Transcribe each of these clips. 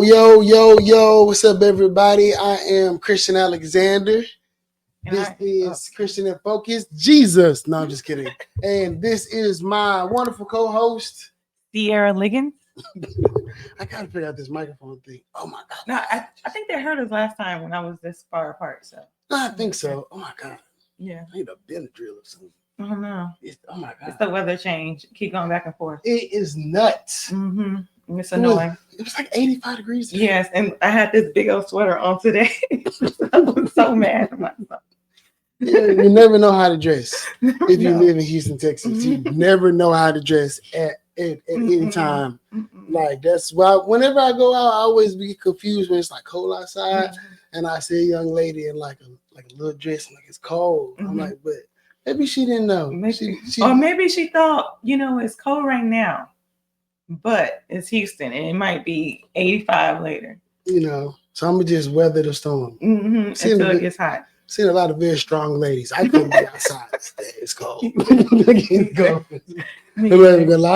Yo, what's up, everybody? I am Christian Alexander. This is ChristianNFocus. Jesus. No, I'm just kidding. And this is my wonderful co-host, CiErra Liggins. I gotta figure out this microphone thing. Oh my God. No, I think they heard us last time when I was this far apart. So I think so. Oh my God. Yeah. I need a Benadryl or something. Oh no. Oh my God. It's the weather change. Keep going back and forth. It is nuts. Mm-hmm. It's annoying. It was like 85 degrees today. Yes, and I had this big old sweater on today. I was so mad at myself. Yeah, you never know how to dress if you live in Houston, Texas. You never know how to dress at any time. Like, that's why whenever I go out, I always be confused when it's like cold outside and I see a young lady in like a little dress and like it's cold. I'm like, but maybe she didn't know. Or maybe she thought, it's cold right now, but it's Houston and it might be 85 later. So I'm gonna just weather the storm until it gets hot. Seen a lot of very strong ladies. I couldn't be outside. It's cold. I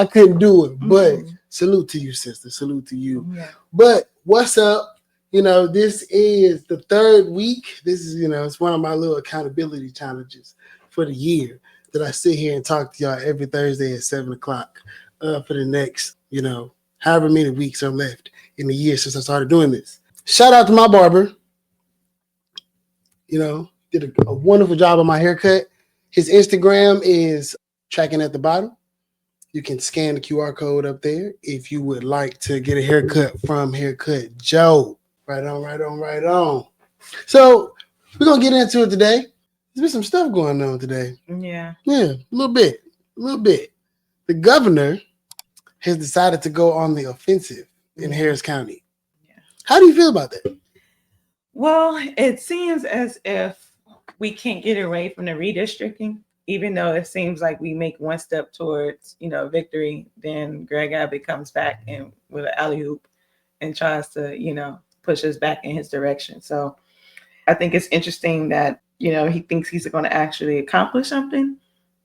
couldn't do it. But salute to you, sister. Salute to you. Yeah. But what's up? This is the third week. This is, it's one of my little accountability challenges for the year that I sit here and talk to y'all every Thursday at 7:00 for the next, however many weeks are left in the year since I started doing this. Shout out to my barber. Did a wonderful job on my haircut. His Instagram is tracking at the bottom. You can scan the QR code up there if you would like to get a haircut from Haircut Joe. Right on. So we're going to get into it today. There's been some stuff going on today. Yeah, a little bit. The governor has decided to go on the offensive in Harris County. Yeah. How do you feel about that? Well, it seems as if we can't get away from the redistricting, even though it seems like we make one step towards, victory. Then Greg Abbott comes back and with an alley-oop and tries to, push us back in his direction. So I think it's interesting that, he thinks he's going to actually accomplish something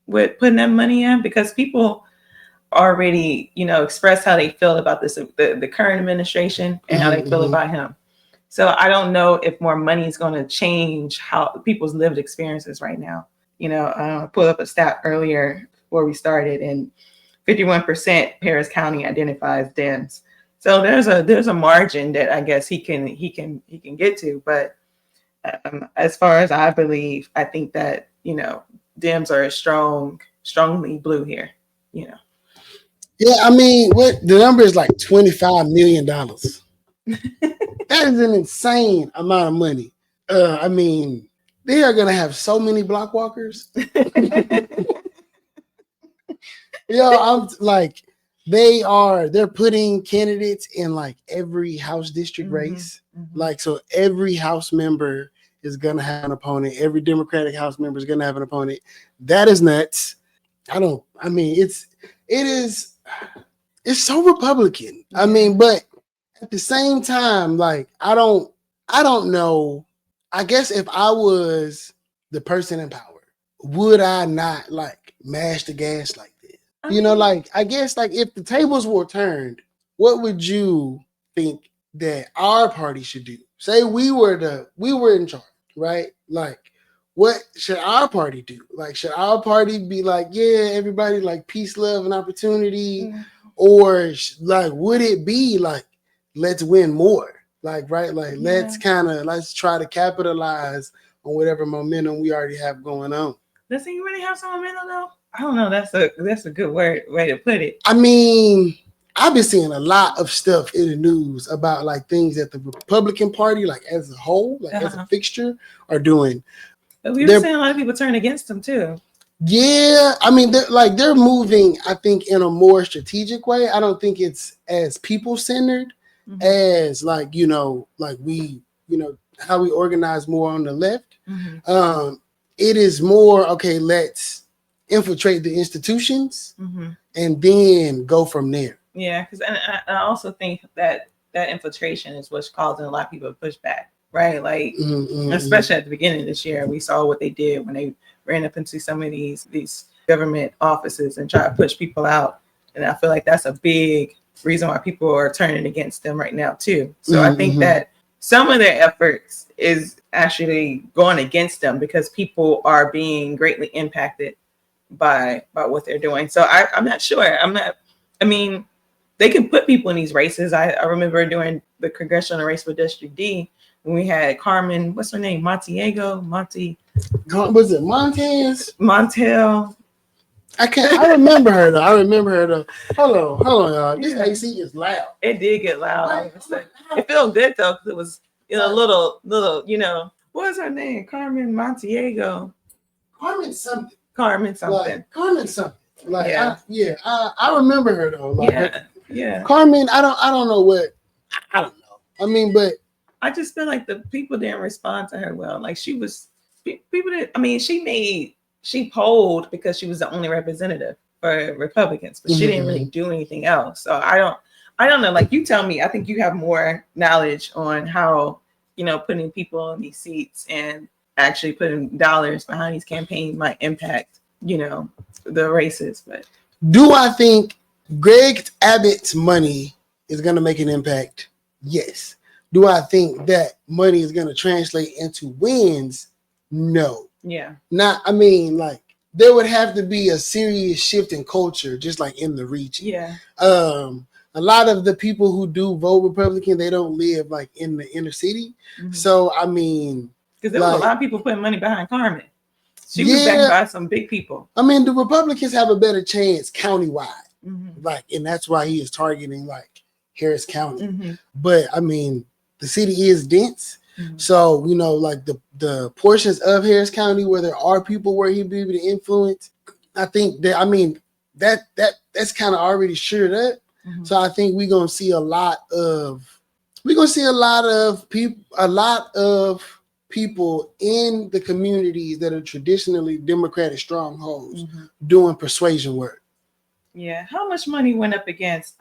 with putting that money in, because people already, express how they feel about this, the current administration and how they feel about him. So I don't know if more money is going to change how people's lived experiences right now. I pulled up a stat earlier before we started, and 51% Harris County identifies Dems. So there's a margin that I guess he can get to. But as far as I believe, I think that Dems are strongly blue here. Yeah, what the number is like $25 million. That is an insane amount of money. They are going to have so many block walkers. I'm like, they're putting candidates in like every House district race. Like, so every House member is going to have an opponent. Every Democratic House member is going to have an opponent. That is nuts. It's so Republican. But at the same time, like, I don't know. I guess if I was the person in power, would I not like mash the gas like this? I guess like if the tables were turned, what would you think that our party should do? Say we were in charge, right? Like, what should our party do? Like, should our party be like, yeah, everybody like peace, love, and opportunity? Or like, would it be like, let's win more, like, right? Like, let's try to capitalize on whatever momentum we already have going on. Does he really have some momentum though? I don't know. That's a good way to put it. I've been seeing a lot of stuff in the news about like things that the Republican Party, like as a whole, like as a fixture, are doing. But we've been seeing a lot of people turn against them too. Yeah, they're moving, I think, in a more strategic way. I don't think it's as people-centered as like, how we organize more on the left. It is more, okay, let's infiltrate the institutions and then go from there. Yeah, because I also think that infiltration is what's causing a lot of people to push back, right? Like, especially at the beginning of this year, we saw what they did when they ran up into some of these government offices and tried to push people out. And I feel like that's a big reason why people are turning against them right now too. So I think that some of their efforts is actually going against them because people are being greatly impacted by what they're doing. So I'm not sure. I mean, they can put people in these races. I remember during the congressional race for District D when we had Carmen, what's her name? Was it Montez? Montel. I remember her though. Hold on, y'all. This AC is loud. It did get loud. It felt good though, because it was little, what was her name? Carmen Montiego. Carmen something. Like I remember her though. Like, yeah. Carmen, I don't know what. I don't know. I mean, but I just feel like the people didn't respond to her well. Like she polled because she was the only representative for Republicans, but she didn't really do anything else. So I don't know. Like you tell me, I think you have more knowledge on how, putting people in these seats and actually putting dollars behind these campaigns might impact, the races. But do I think Greg Abbott's money is going to make an impact? Yes. Do I think that money is going to translate into wins? No. Yeah. Like there would have to be a serious shift in culture, just like in the region. Yeah. A lot of the people who do vote Republican, they don't live like in the inner city. So because there was a lot of people putting money behind Carmen. She was backed by some big people. The Republicans have a better chance countywide, and that's why he is targeting like Harris County. But the city is dense. So, like the portions of Harris County where there are people where he'd be able to influence, I think that, that's kind of already shored up. So I think we're gonna see a lot of people in the communities that are traditionally Democratic strongholds doing persuasion work. Yeah. How much money went up against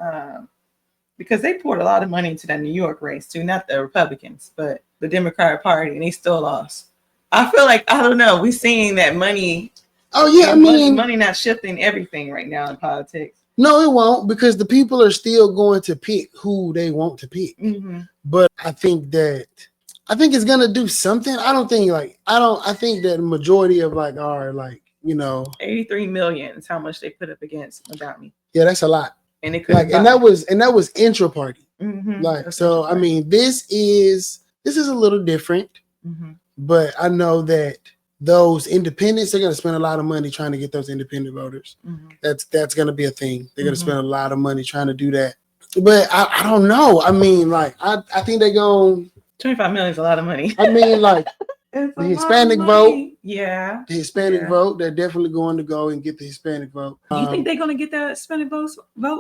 because they poured a lot of money into that New York race too, not the Republicans, but the Democratic Party, and they still lost. I feel like, I don't know, we're seeing that money. Oh yeah, money not shifting everything right now in politics. No, it won't, because the people are still going to pick who they want to pick. But I think it's gonna do something. I think that the majority of are 83 million is how much they put up against About Me. Yeah, that's a lot. And it could and that was intra-party. This is a little different. But I know that those independents are going to spend a lot of money trying to get those independent voters. That's going to be a thing. They're going to spend a lot of money trying to do that. But I don't know. I think they're going. 25 million is a lot of money. The Hispanic vote. Yeah. The Hispanic vote. They're definitely going to go and get the Hispanic vote. You think they're going to get the Hispanic vote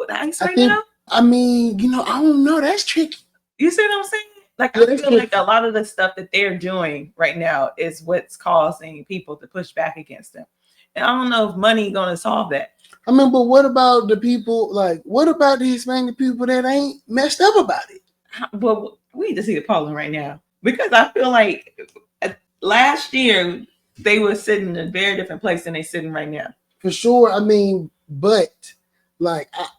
ICE right now? I don't know. That's tricky. You see what I'm saying? I feel like a lot of the stuff that they're doing right now is what's causing people to push back against them. And I don't know if money going to solve that. But what about the people, what about the Hispanic people that ain't messed up about it? Well, we need to see the polling right now, because I feel like last year they were sitting in a very different place than they're sitting right now. For sure. But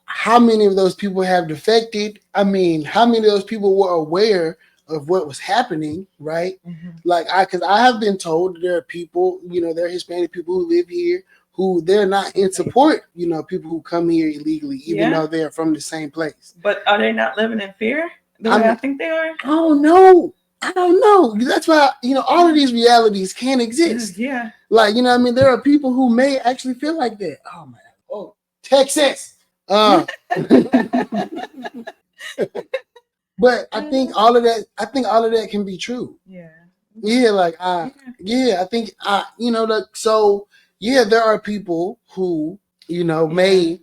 how many of those people have defected? How many of those people were aware of what was happening, right? Because I have been told that there are people, there are Hispanic people who live here who they're not in support, people who come here illegally, even though they're from the same place. But are they not living in fear the way I think they are? I don't know. That's why, all of these realities can exist. Yeah. There are people who may actually feel like that. Oh, man. Oh, Texas. But I think all of that can be true. Yeah. I think there are people who, may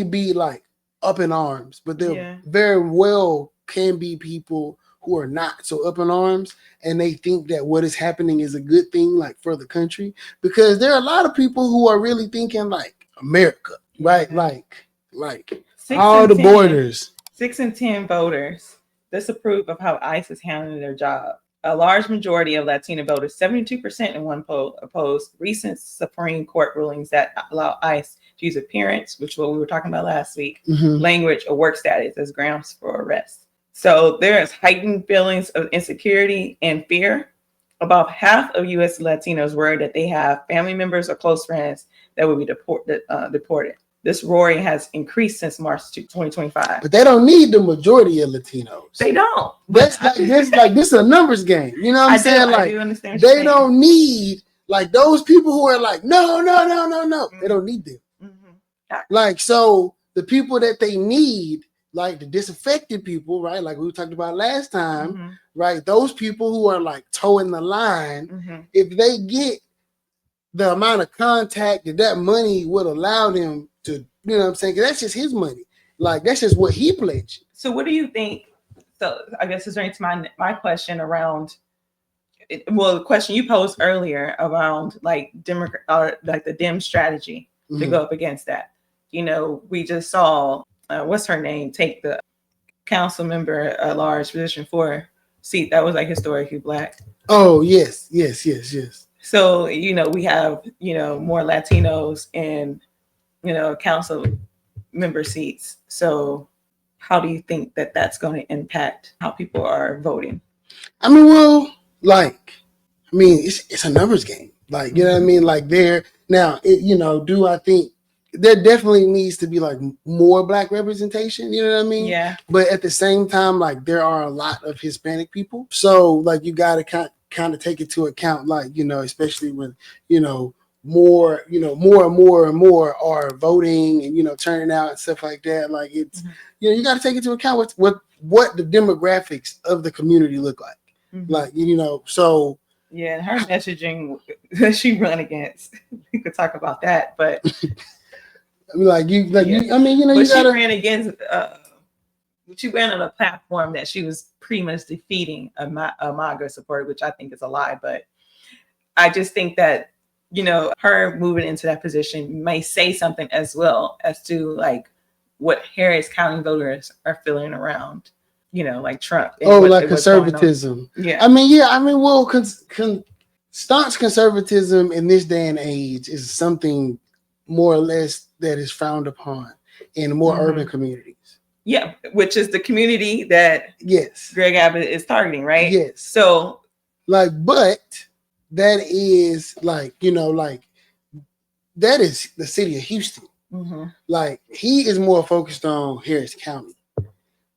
be up in arms, but there very well can be people who are not so up in arms, and they think that what is happening is a good thing, for the country, because there are a lot of people who are really thinking America, right? All the borders. 6 in 10 voters disapprove of how ICE is handling their job. a large majority of Latino voters, 72% in one poll, opposed recent Supreme Court rulings that allow ICE to use appearance, which is what we were talking about last week, language, or work status as grounds for arrest. So there is heightened feelings of insecurity and fear. About half of U.S. Latinos worry that they have family members or close friends that will be deported. This roaring has increased since March 2025. But they don't need the majority of Latinos. They don't. That's like this is a numbers game. You know what I'm saying? Like, I do understand they don't need like those people who are like, no. They don't need them. Like, so the people that they need, like the disaffected people, right? Like we talked about last time, right? Those people who are like toeing the line, if they get the amount of contact that money would allow them to, you know what I'm saying? 'Cause that's just his money. Like, that's just what he pledged. So what do you think? So I guess it's right to my question around, well, the question you posed earlier around like the Dem strategy to go up against that. You know, we just saw, what's her name, take the council member, a large position for seat that was like historically Black. Oh, yes. So, you know, we have, you know, more Latinos in, you know, council member seats. So how do you think that that's going to impact how people are voting? I mean, well, like, it's a numbers game. Like, you know what I mean? Like, do I think there definitely needs to be like more Black representation, you know what I mean? Yeah. But at the same time, like, there are a lot of Hispanic people. So like, you got to kind of take into account, like, you know, especially when, you know, more and more are voting and, you know, turning out and stuff like that. Like, it's, you know, you got to take into account what the demographics of the community look like. Like, you know, so. Yeah, and her messaging that she run against, we could talk about that, but. I mean, you got to. She ran against, she ran on a platform that she was pretty much defeating a MAGA supporter, which I think is a lie. But I just think that, you know, her moving into that position may say something as well as to like what Harris County voters are feeling around, you know, like Trump. Like conservatism. Yeah. Well, staunch conservatism in this day and age is something more or less that is frowned upon in more urban communities. Yeah, which is the community that Greg Abbott is targeting, right? Yes. So, like, but that is like, you know, like that is the city of Houston. Like, he is more focused on Harris County.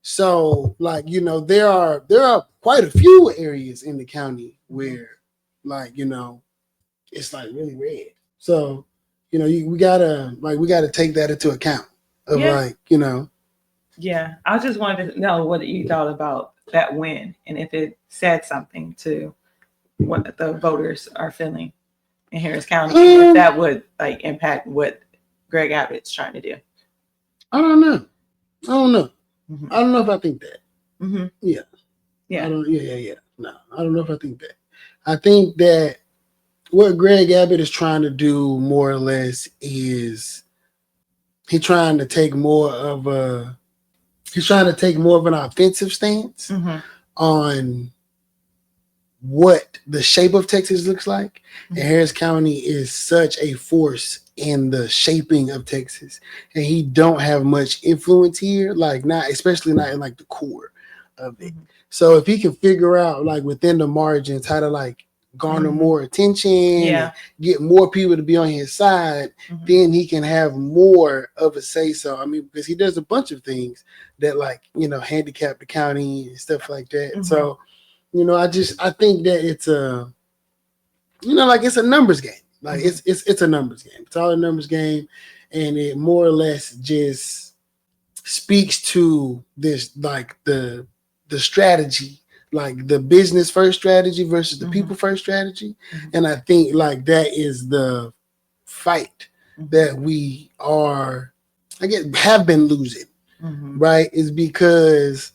So, like, you know, there are quite a few areas in the county where, like, you know, it's like really red. So, you know, we gotta take that into account of like, you know. Yeah, I just wanted to know what you thought about that win and if it said something to what the voters are feeling in Harris County, if that would like impact what Greg Abbott's trying to do. I don't know. I don't know if I think that. Yeah. No, I don't know if I think that. I think that what Greg Abbott is trying to do more or less is he's trying to take more of an offensive stance on what the shape of Texas looks like. And Harris County is such a force in the shaping of Texas. And he don't have much influence here, like especially not in like the core of it. So if he can figure out like within the margins how to like garner more attention, and get more people to be on his side, then he can have more of a say so. I mean, because he does a bunch of things that, like, you know, handicap the county and stuff like that. So, you know, I think that it's a, you know, like, it's a numbers game. Like, it's a numbers game. It's all a numbers game, and it more or less just speaks to this, like the strategy, like the business first strategy versus the people first strategy. And I think like that is the fight that we are, I guess, have been losing, right? Is because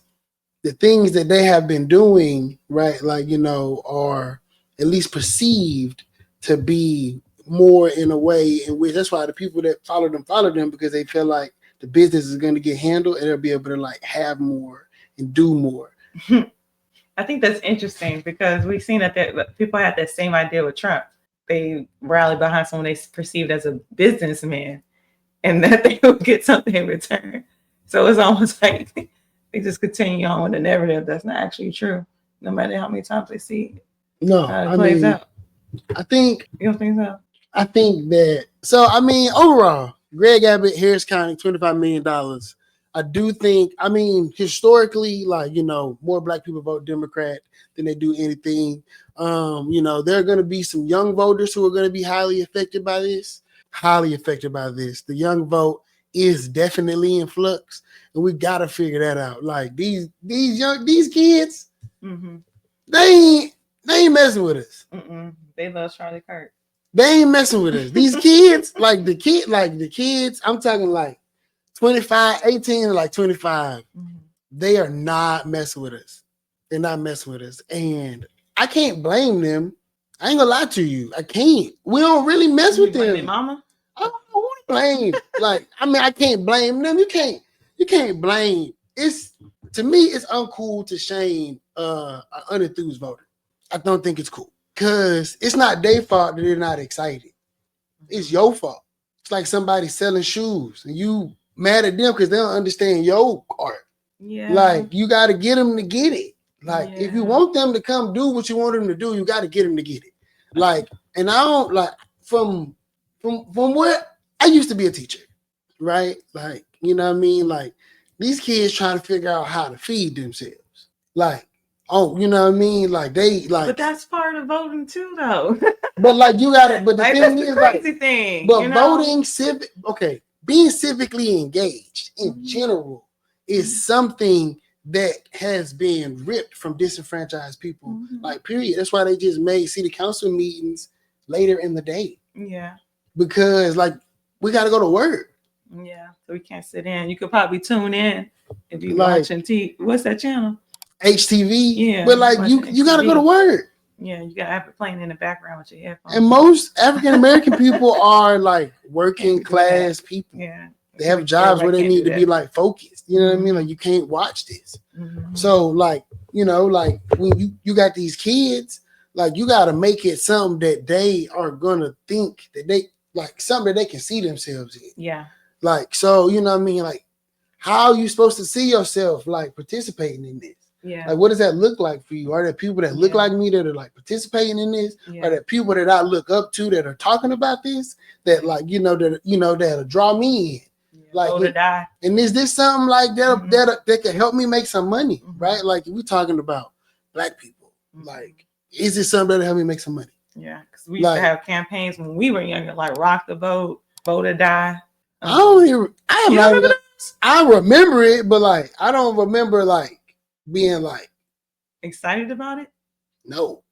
the things that they have been doing, right, like, you know, are at least perceived to be more in a way in which, that's why the people that follow them because they feel like the business is going to get handled and they'll be able to like have more and do more. I think that's interesting because we've seen that people had that same idea with Trump. They rallied behind someone they perceived as a businessman, and that they would get something in return. So it's almost like they just continue on with the narrative that's not actually true, no matter how many times they see it. No, it plays out. I think you don't think so? I think that. So I mean, overall, Greg Abbott, Harris County, $25 million. I do think. I mean, historically, like more Black people vote Democrat than they do anything. There are going to be some young voters who are going to be highly affected by this. The young vote is definitely in flux, and we got to figure that out. Like these kids, they ain't messing with us. They love Charlie Kirk. They ain't messing with us. These kids, the kids, I'm talking like 25, 18 to like 25. They are not messing with us. They're not messing with us. And I can't blame them. I ain't gonna lie to you. I can't. We don't really mess with them. Mama? I don't know who to blame. I can't blame them. You can't blame. To me, it's uncool to shame an unenthused voter. I don't think it's cool. Because it's not their fault that they're not excited. It's your fault. It's like somebody selling shoes and you mad at them because they don't understand your art. Yeah. Like, you got to get them to get it. Like, if you want them to come do what you want them to do, you got to get them to get it. Like, and I don't, like, from what, I used to be a teacher, right? Like, you know what I mean? Like, these kids trying to figure out how to feed themselves. Like, oh, you know what I mean? Like but that's part of voting too, though. But you gotta. But the thing is, crazy thing. But voting being civically engaged in general is something that has been ripped from disenfranchised people. Like, period. That's why they just made city council meetings later in the day. Yeah. Because we got to go to work. Yeah. So we can't sit in. You could probably tune in if you're watching TV. What's that channel? HTV, yeah, but you gotta go to work. Yeah, you gotta have it playing in the background with your headphones. And most African American people are like working class people. Yeah, they have jobs where they need to be like focused. You know what I mean? Like, you can't watch this. So when you got these kids, like, you gotta make it something that they are gonna think that they like, something that they can see themselves in. Yeah. Like, so you know what I mean? Like, how are you supposed to see yourself like participating in this? Yeah. Like, what does that look like for you? Are there people that look like me that are like participating in this? Are there people that I look up to that are talking about this? That that'll draw me in. Like, and is this something like that can help me make some money? Right? Like, if we're talking about Black people, like, is this something that'll help me make some money? Yeah, because we used to have campaigns when we were younger, like Rock the Vote, Vote or Die. I remember it, but like, I don't remember like being like excited about it. No.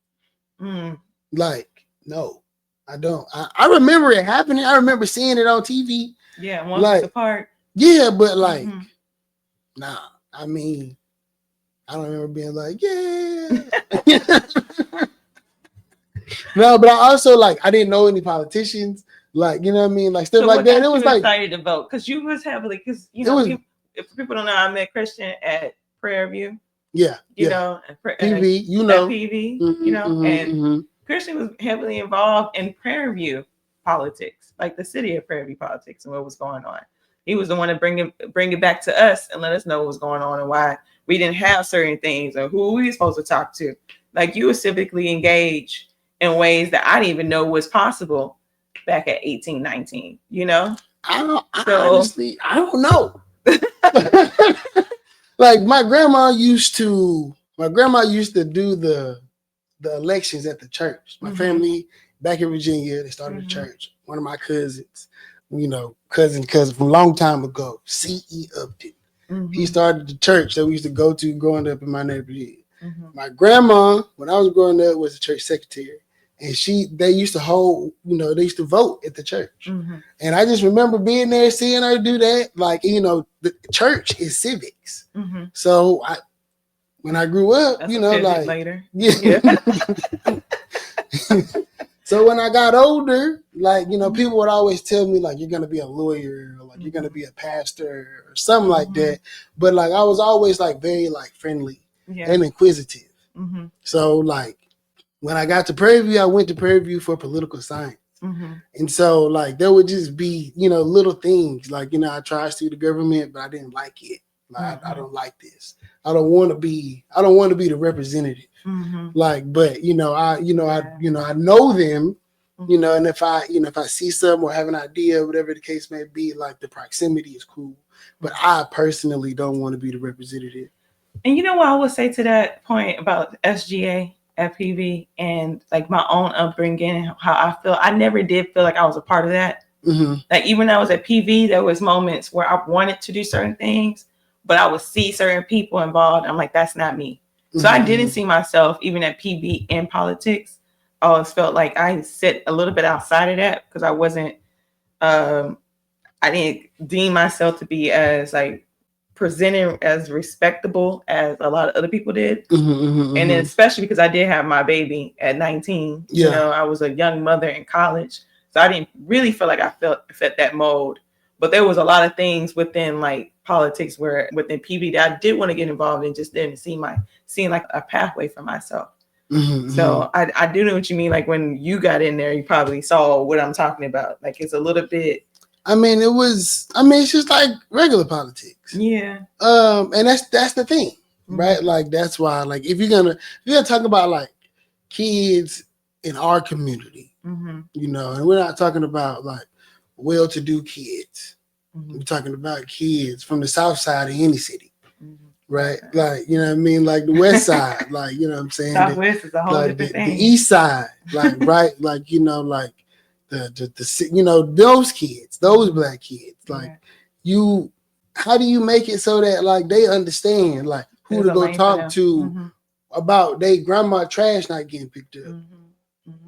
Like, no, I don't. I remember it happening. I remember seeing it on TV. Yeah, one week apart. Yeah, but like, nah. I mean, I don't remember being like, yeah. No, but I also I didn't know any politicians. Like, you know what I mean? Like, stuff like that. It was like excited to vote because you was heavily, because if people don't know, I met Christian at Prairie View. Yeah. PV, PV, and Christian was heavily involved in Prairie View politics, like the city of Prairie View politics and what was going on. He was the one to bring it back to us and let us know what was going on and why we didn't have certain things or who we were supposed to talk to. Like, you were civically engaged in ways that I didn't even know was possible back at 18, 19, honestly, I don't know. Like, my grandma used to do the elections at the church. My family back in Virginia, they started a church. One of my cousins, cousin from a long time ago, CeErra Liggins. He started the church that we used to go to growing up in my neighborhood. My grandma, when I was growing up, was a church secretary. And they used to hold, they used to vote at the church. And I just remember being there, seeing her do that. Like, the church is civics. So when I grew up, that's like later. Yeah. So when I got older, like, people would always tell me, like, you're going to be a lawyer, or like, you're going to be a pastor or something like that. But like, I was always like very like friendly and inquisitive. Mm-hmm. So like when I got to Prairie View, I went to Prairie View for political science. Mm-hmm. And so like there would just be, little things like, I tried to do the government, but I didn't like it. Like I don't like this. I don't want to be the representative. Mm-hmm. Like, but I know them, and if I see something or have an idea, whatever the case may be, like the proximity is cool. But I personally don't want to be the representative. And you know what I would say to that point about SGA at PV and like my own upbringing, how I feel. I never did feel like I was a part of that. Mm-hmm. Like even when I was at PV, there was moments where I wanted to do certain things, but I would see certain people involved. I'm like, that's not me. So I didn't see myself even at PV in politics. I always felt like I sit a little bit outside of that because I wasn't, I didn't deem myself to be as like presenting as respectable as a lot of other people did. And then especially because I did have my baby at 19. Yeah. I was a young mother in college. So I didn't really feel like I fit that mold. But there was a lot of things within like politics within PV that I did want to get involved in, just didn't seem like a pathway for myself. So I do know what you mean. Like when you got in there, you probably saw what I'm talking about. Like it's a little bit. It's just like regular politics. Yeah. And that's the thing, right? Like that's why, like if you're gonna talk about like kids in our community, and we're not talking about like well-to-do kids. We're talking about kids from the south side of any city, right? Like, you know what I mean? Like the west side, like, you know what I'm saying? Southwest is a whole like different thing. The east side, like, right? Like, like the those kids, those black kids, like how do you make it so that like they understand like who to go talk to about their grandma trash not getting picked up?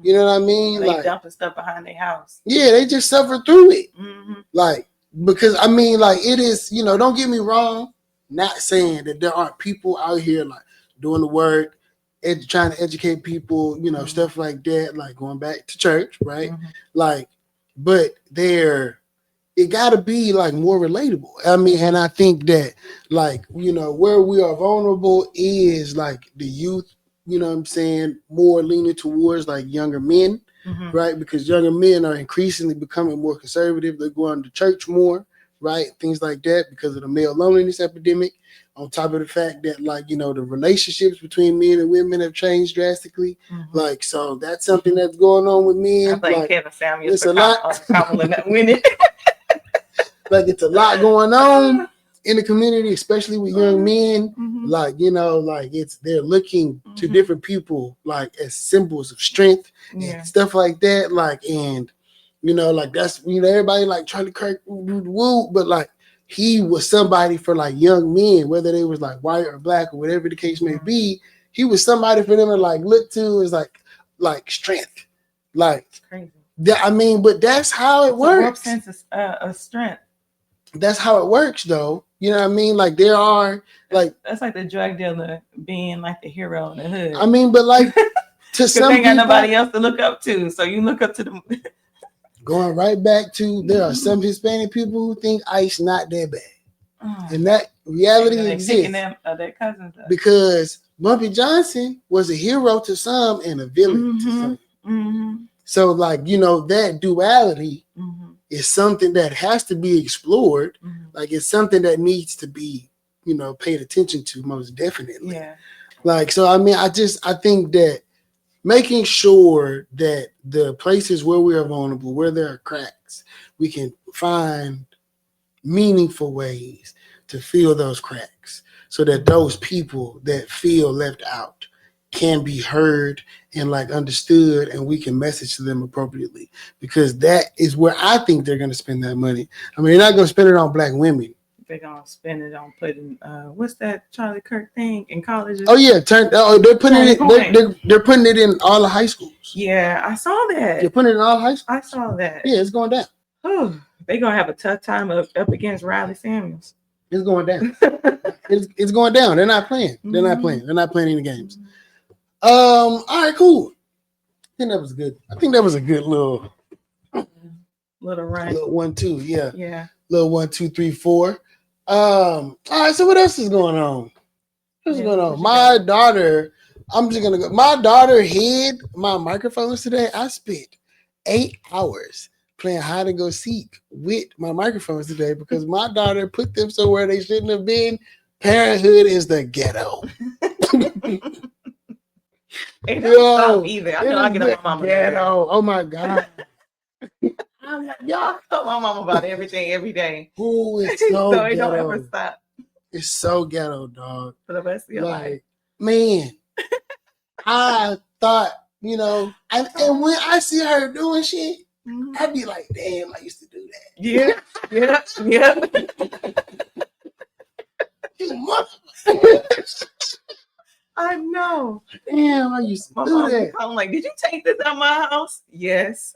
You know what I mean? They like dumping stuff behind their house. Yeah, they just suffer through it. Like, because like it is, don't get me wrong, not saying that there aren't people out here like doing the work, trying to educate people, stuff like that, like going back to church, right? Like, but it gotta be like more relatable. And I think that like, where we are vulnerable is like the youth, more leaning towards like younger men, right? Because younger men are increasingly becoming more conservative. They're going to church more, right? Things like that because of the male loneliness epidemic. On top of the fact that like, the relationships between men and women have changed drastically. Like, so that's something that's going on with men. I think like, Kevin Samuels it's a lot. Winning. Like it's a lot going on in the community, especially with young men. Like, like they're looking to different people like as symbols of strength and stuff like that. Like, and like that's everybody like Charlie Kirk woo, but like he was somebody for like young men, whether they was like white or black or whatever the case may be. He was somebody for them to like look to as like strength. Like it's crazy. But that's how it works. Sense of strength. That's how it works, though. You know what I mean? Like there are like that's like the drug dealer being like the hero in the hood. But like to some they people, got nobody else to look up to, so you look up to them. Going right back to there are some Hispanic people who think ICE not that bad, and that reality exists. Them, their cousins because Bumpy Johnson was a hero to some and a villain to some. So like that duality. It's something that has to be explored. Like it's something that needs to be, paid attention to most definitely. Yeah. Like, so, I think that making sure that the places where we are vulnerable, where there are cracks, we can find meaningful ways to fill those cracks so that those people that feel left out can be heard and like understood, and we can message to them appropriately, because that is where I think they're going to spend that money. They're not going to spend it on black women. They're going to spend it on putting what's that Charlie Kirk thing in colleges? Oh yeah, they're putting it in all the high schools. Yeah, I saw that. They're putting it in all high schools. I saw that. Yeah, it's going down. Oh, they're going to have a tough time up against Riley Samuels. It's going down. it's going down. They're not playing. They're not playing. They're not playing any games. All right, cool. I think that was good. I think that was a good little run. Little 1-2, yeah. Yeah. Little 1, 2, 3, 4. All right, so what else is going on? What's going on? My daughter I'm just gonna go. My daughter hid my microphones today. I spent 8 hours playing hide and go seek with my microphones today because my daughter put them somewhere they shouldn't have been. Parenthood is the ghetto. Hey, don't stop either. I know I get on my mama. Ghetto. Oh my god. I'm like, y'all tell my mom about everything every day. Who is so so it ghetto. don't ever stop. It's so ghetto, dog. For the rest of your life. Man, I thought, you know, and when I see her doing shit, I'd be like, damn, I used to do that. Yeah. I know. Damn, I used to do that. I'm like, did you take this out of my house? Yes.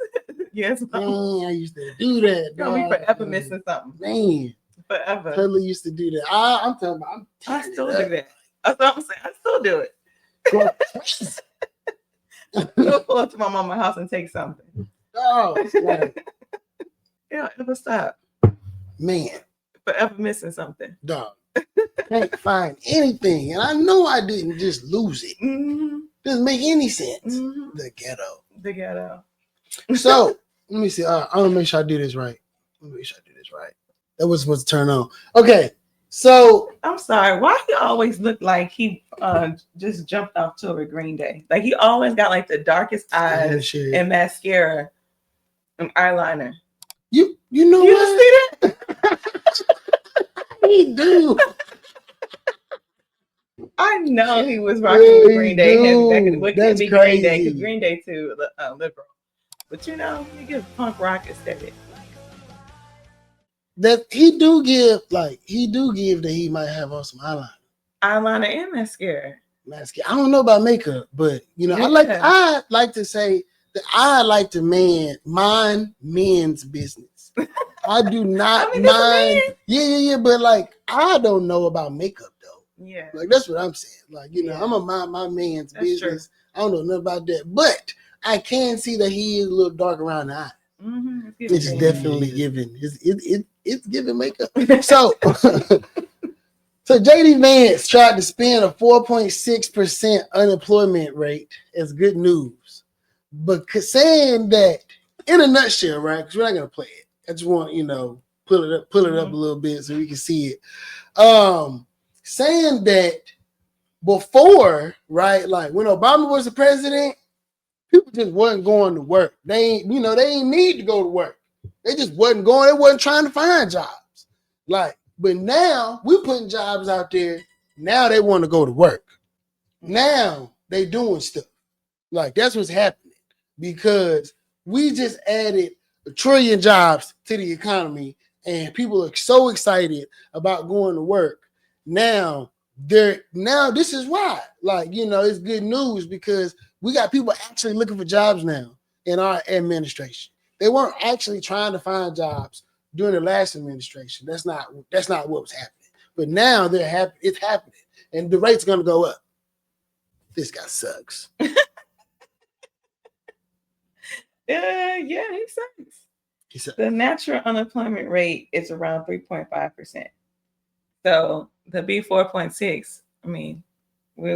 Yes, Mom. Man, I used to do that. You're gonna be forever missing something. Man. Forever. Totally used to do that. I'm talking about. I still do that. That's what I'm saying. I still do it. Go pull up to my mama's house and take something. Oh, like, yeah, never stop. Man. Forever missing something. Dog. Can't find anything. And I know I didn't just lose it. Doesn't make any sense. The ghetto. The ghetto. So, let me see. I'm going to make sure I do this right. That was supposed to turn on. Okay. So I'm sorry. Why he always look like he just jumped off to a Green Day? Like he always got like the darkest eyes and mascara and eyeliner. You know you what? See that? He do. I know he was rocking the Green Day heavy back. That's crazy. Green Day because Green Day too liberal, but you know he gives punk rock aesthetic. That he do give that he might have on some eyeliner and mascara. I don't know about makeup, but you know, I like to say that I like to mind men's business. I do not mind. Yeah, but like I don't know about makeup though. Yeah, like that's what I'm saying. Like you know, I'm a mind my man's business. True. I don't know nothing about that, but I can see that he is a little dark around the eye. It's definitely giving. It's giving makeup. So JD Vance tried to spin a 4.6% unemployment rate as good news, but saying that in a nutshell, right? Because we're not gonna play it. I just want pull it up a little bit so we can see it. Saying that before, right? Like when Obama was the president, people just wasn't going to work. They ain't need to go to work. They just wasn't going. They wasn't trying to find jobs. But now we're putting jobs out there. Now they want to go to work. Now they doing stuff. That's what's happening because we just added 1 trillion jobs to the economy, and people are so excited about going to work. Now this is why. It's good news because we got people actually looking for jobs now in our administration. They weren't actually trying to find jobs during the last administration. That's not what was happening. But now they're happy. It's happening, and the rate's gonna go up. This guy sucks. Yeah, he sucks. The natural unemployment rate is around 3.5%. So the B 4.6. I mean, we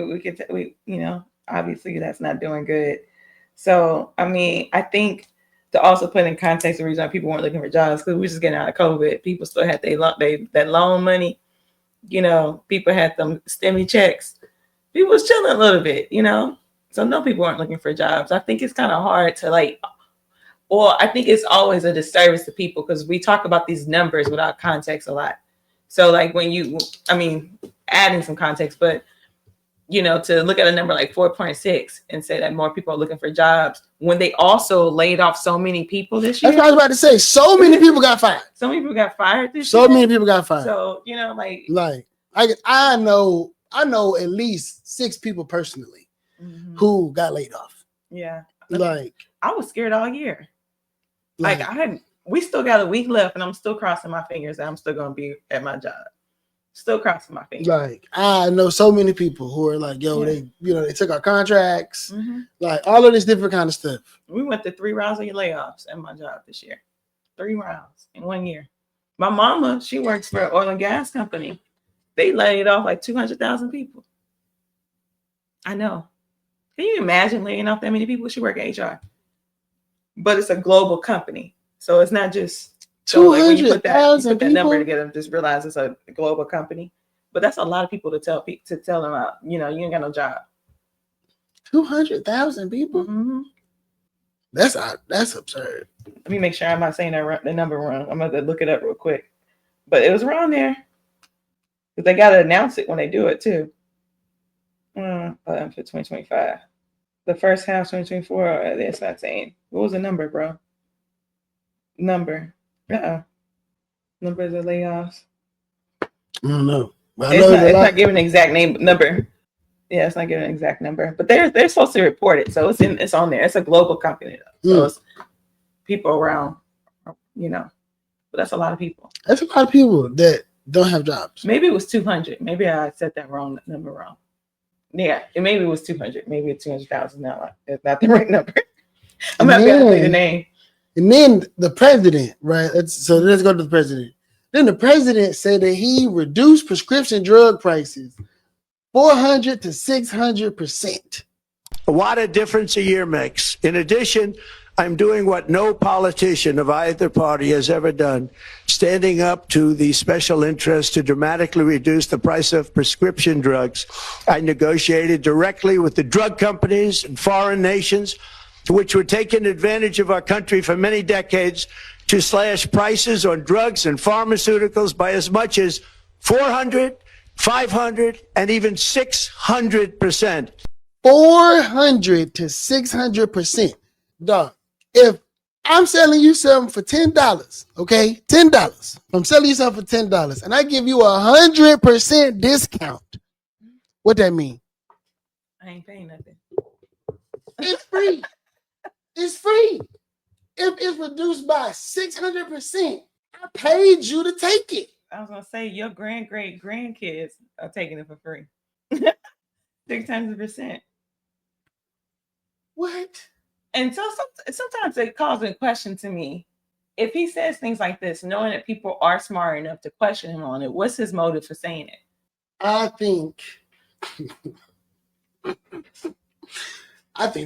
obviously that's not doing good. So I mean, I think to also put in context the reason why people weren't looking for jobs because we were just getting out of COVID. People still had that loan money. People had them stimmy checks. People was chilling a little bit. So no, people weren't looking for jobs. I think it's kind of hard to I think it's always a disservice to people because we talk about these numbers without context a lot. So when adding some context, but to look at a number like 4.6 and say that more people are looking for jobs when they also laid off so many people this year. That's what I was about to say. So many people got fired. So many people got fired this year. So many people got fired. So, I know at least 6 people personally who got laid off. Yeah. I was scared all year. We still got a week left and I'm still crossing my fingers that I'm still going to be at my job. Still crossing my fingers. I know so many people who are they took our contracts, all of this different kind of stuff. We went through 3 rounds of layoffs at my job this year. 3 rounds in 1 year. My mama, she works for an oil and gas company. They laid off 200,000 people. I know. Can you imagine laying off that many people? She work at HR, but it's a global company, so it's not just 200,000 that number people. together. Just realize it's a global company, but that's a lot of people to tell them out. You know, you ain't got no job. 200,000 people. Mm-hmm. That's absurd. Let me make sure I'm not saying the number wrong. I'm gonna look it up real quick, but it was around there because they gotta announce it when they do it too. For 2025, the first half 2024. That's not saying. What was the number, bro? Number. Numbers of layoffs. I don't know. It's not giving an exact number. Yeah, it's not giving an exact number, but they're supposed to report it, so it's on there. It's a global company, so it's people around, you know. But that's a lot of people. That's a lot of people that don't have jobs. Maybe it was 200. Maybe I said that number wrong. Yeah, maybe it was 200. Maybe it's 200,000 now. It's not the right number. I'm not going to say the name. And then the president, right? So let's go to the president. Then the president said that he reduced prescription drug prices 400 to 600%. What a difference a year makes. In addition, I'm doing what no politician of either party has ever done, standing up to the special interest to dramatically reduce the price of prescription drugs. I negotiated directly with the drug companies and foreign nations, which were taking advantage of our country for many decades, to slash prices on drugs and pharmaceuticals by as much as 400, 500, and even 600%. 400 to 600%. Dog, if I'm selling you something for $10, okay, $10. I'm selling you something for $10, and I give you 100% discount. What that mean? I ain't paying nothing. It's free. It's free. If it's reduced by 600%, I paid you to take it. I was gonna say your grandkids are taking it for free. 600%. What? And so sometimes it calls a question to me. If he says things like this, knowing that people are smart enough to question him on it, what's his motive for saying it? I think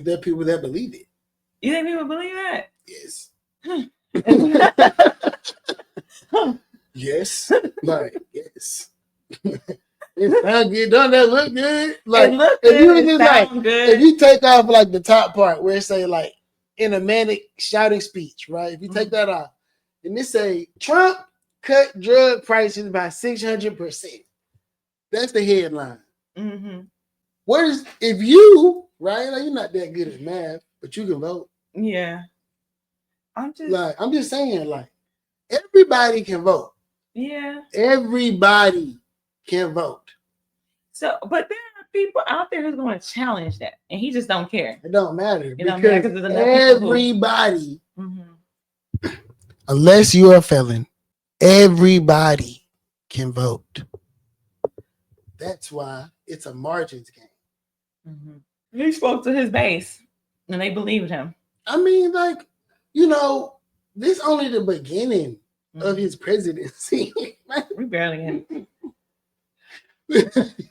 there are people that believe it. You think people believe that? Yes. Yes. Like, yes. It sound good. Don't that look good? Like, if you take off like the top part where it say like in a manic shouting speech, right? If you take that off and it say Trump cut drug prices by 600%. That's the headline. Mm-hmm. If you, right? Like, you're not that good at math, but you can vote. Yeah. I'm just saying, like, everybody can vote. Yeah. Everybody can vote. So, but there are people out there who's going to challenge that, and he just don't care. It don't matter because everybody, unless you're a felon, everybody can vote. That's why it's a margins game. Mm-hmm. He spoke to his base, and they believed him. I mean, like, you know, this only the beginning of his presidency. We barely in.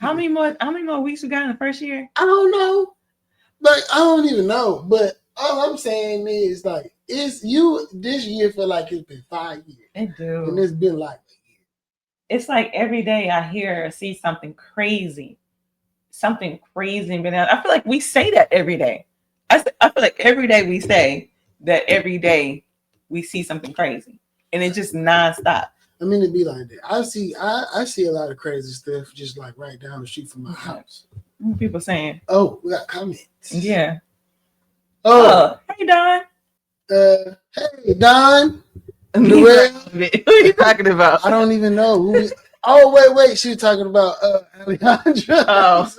How many more weeks we got in the first year? I don't know. Like, I don't even know. But all I'm saying is, like, this year feel like it's been 5 years. It do. And it's been like a year. It's like every day I hear or see something crazy. Something crazy. But I feel like we say that every day. I feel like every day we say that every day we see something crazy. And it's just nonstop. I mean, it'd be like that. I see a lot of crazy stuff just like right down the street from my house. People saying, "Oh, we got comments." Yeah. Oh, hey Don. Hey Don. Who are you talking about? I don't even know who. Oh, wait. She was talking about Alejandra.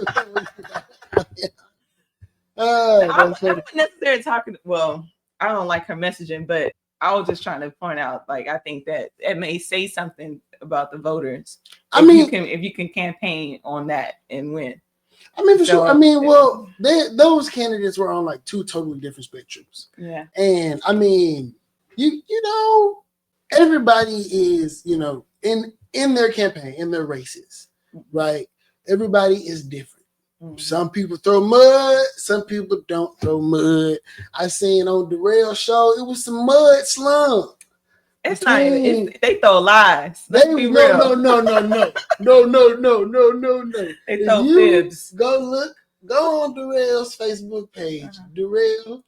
Oh. I wasn't necessarily talking. Well, I don't like her messaging, but I was just trying to point out, like, I think that it may say something about the voters. If you can campaign on that and win. I mean, for sure. I mean, well, those candidates were on like two totally different spectrums. Yeah. And I mean, you know, everybody is, you know, in their campaign, in their races, right? Everybody is different. Mm-hmm. Some people throw mud, some people don't throw mud. I seen on Darrell show, it was some mud slung. It's not even, they throw lies. Let's be No. real. They throw fibs. Go on Darrell's Facebook page. Darrell,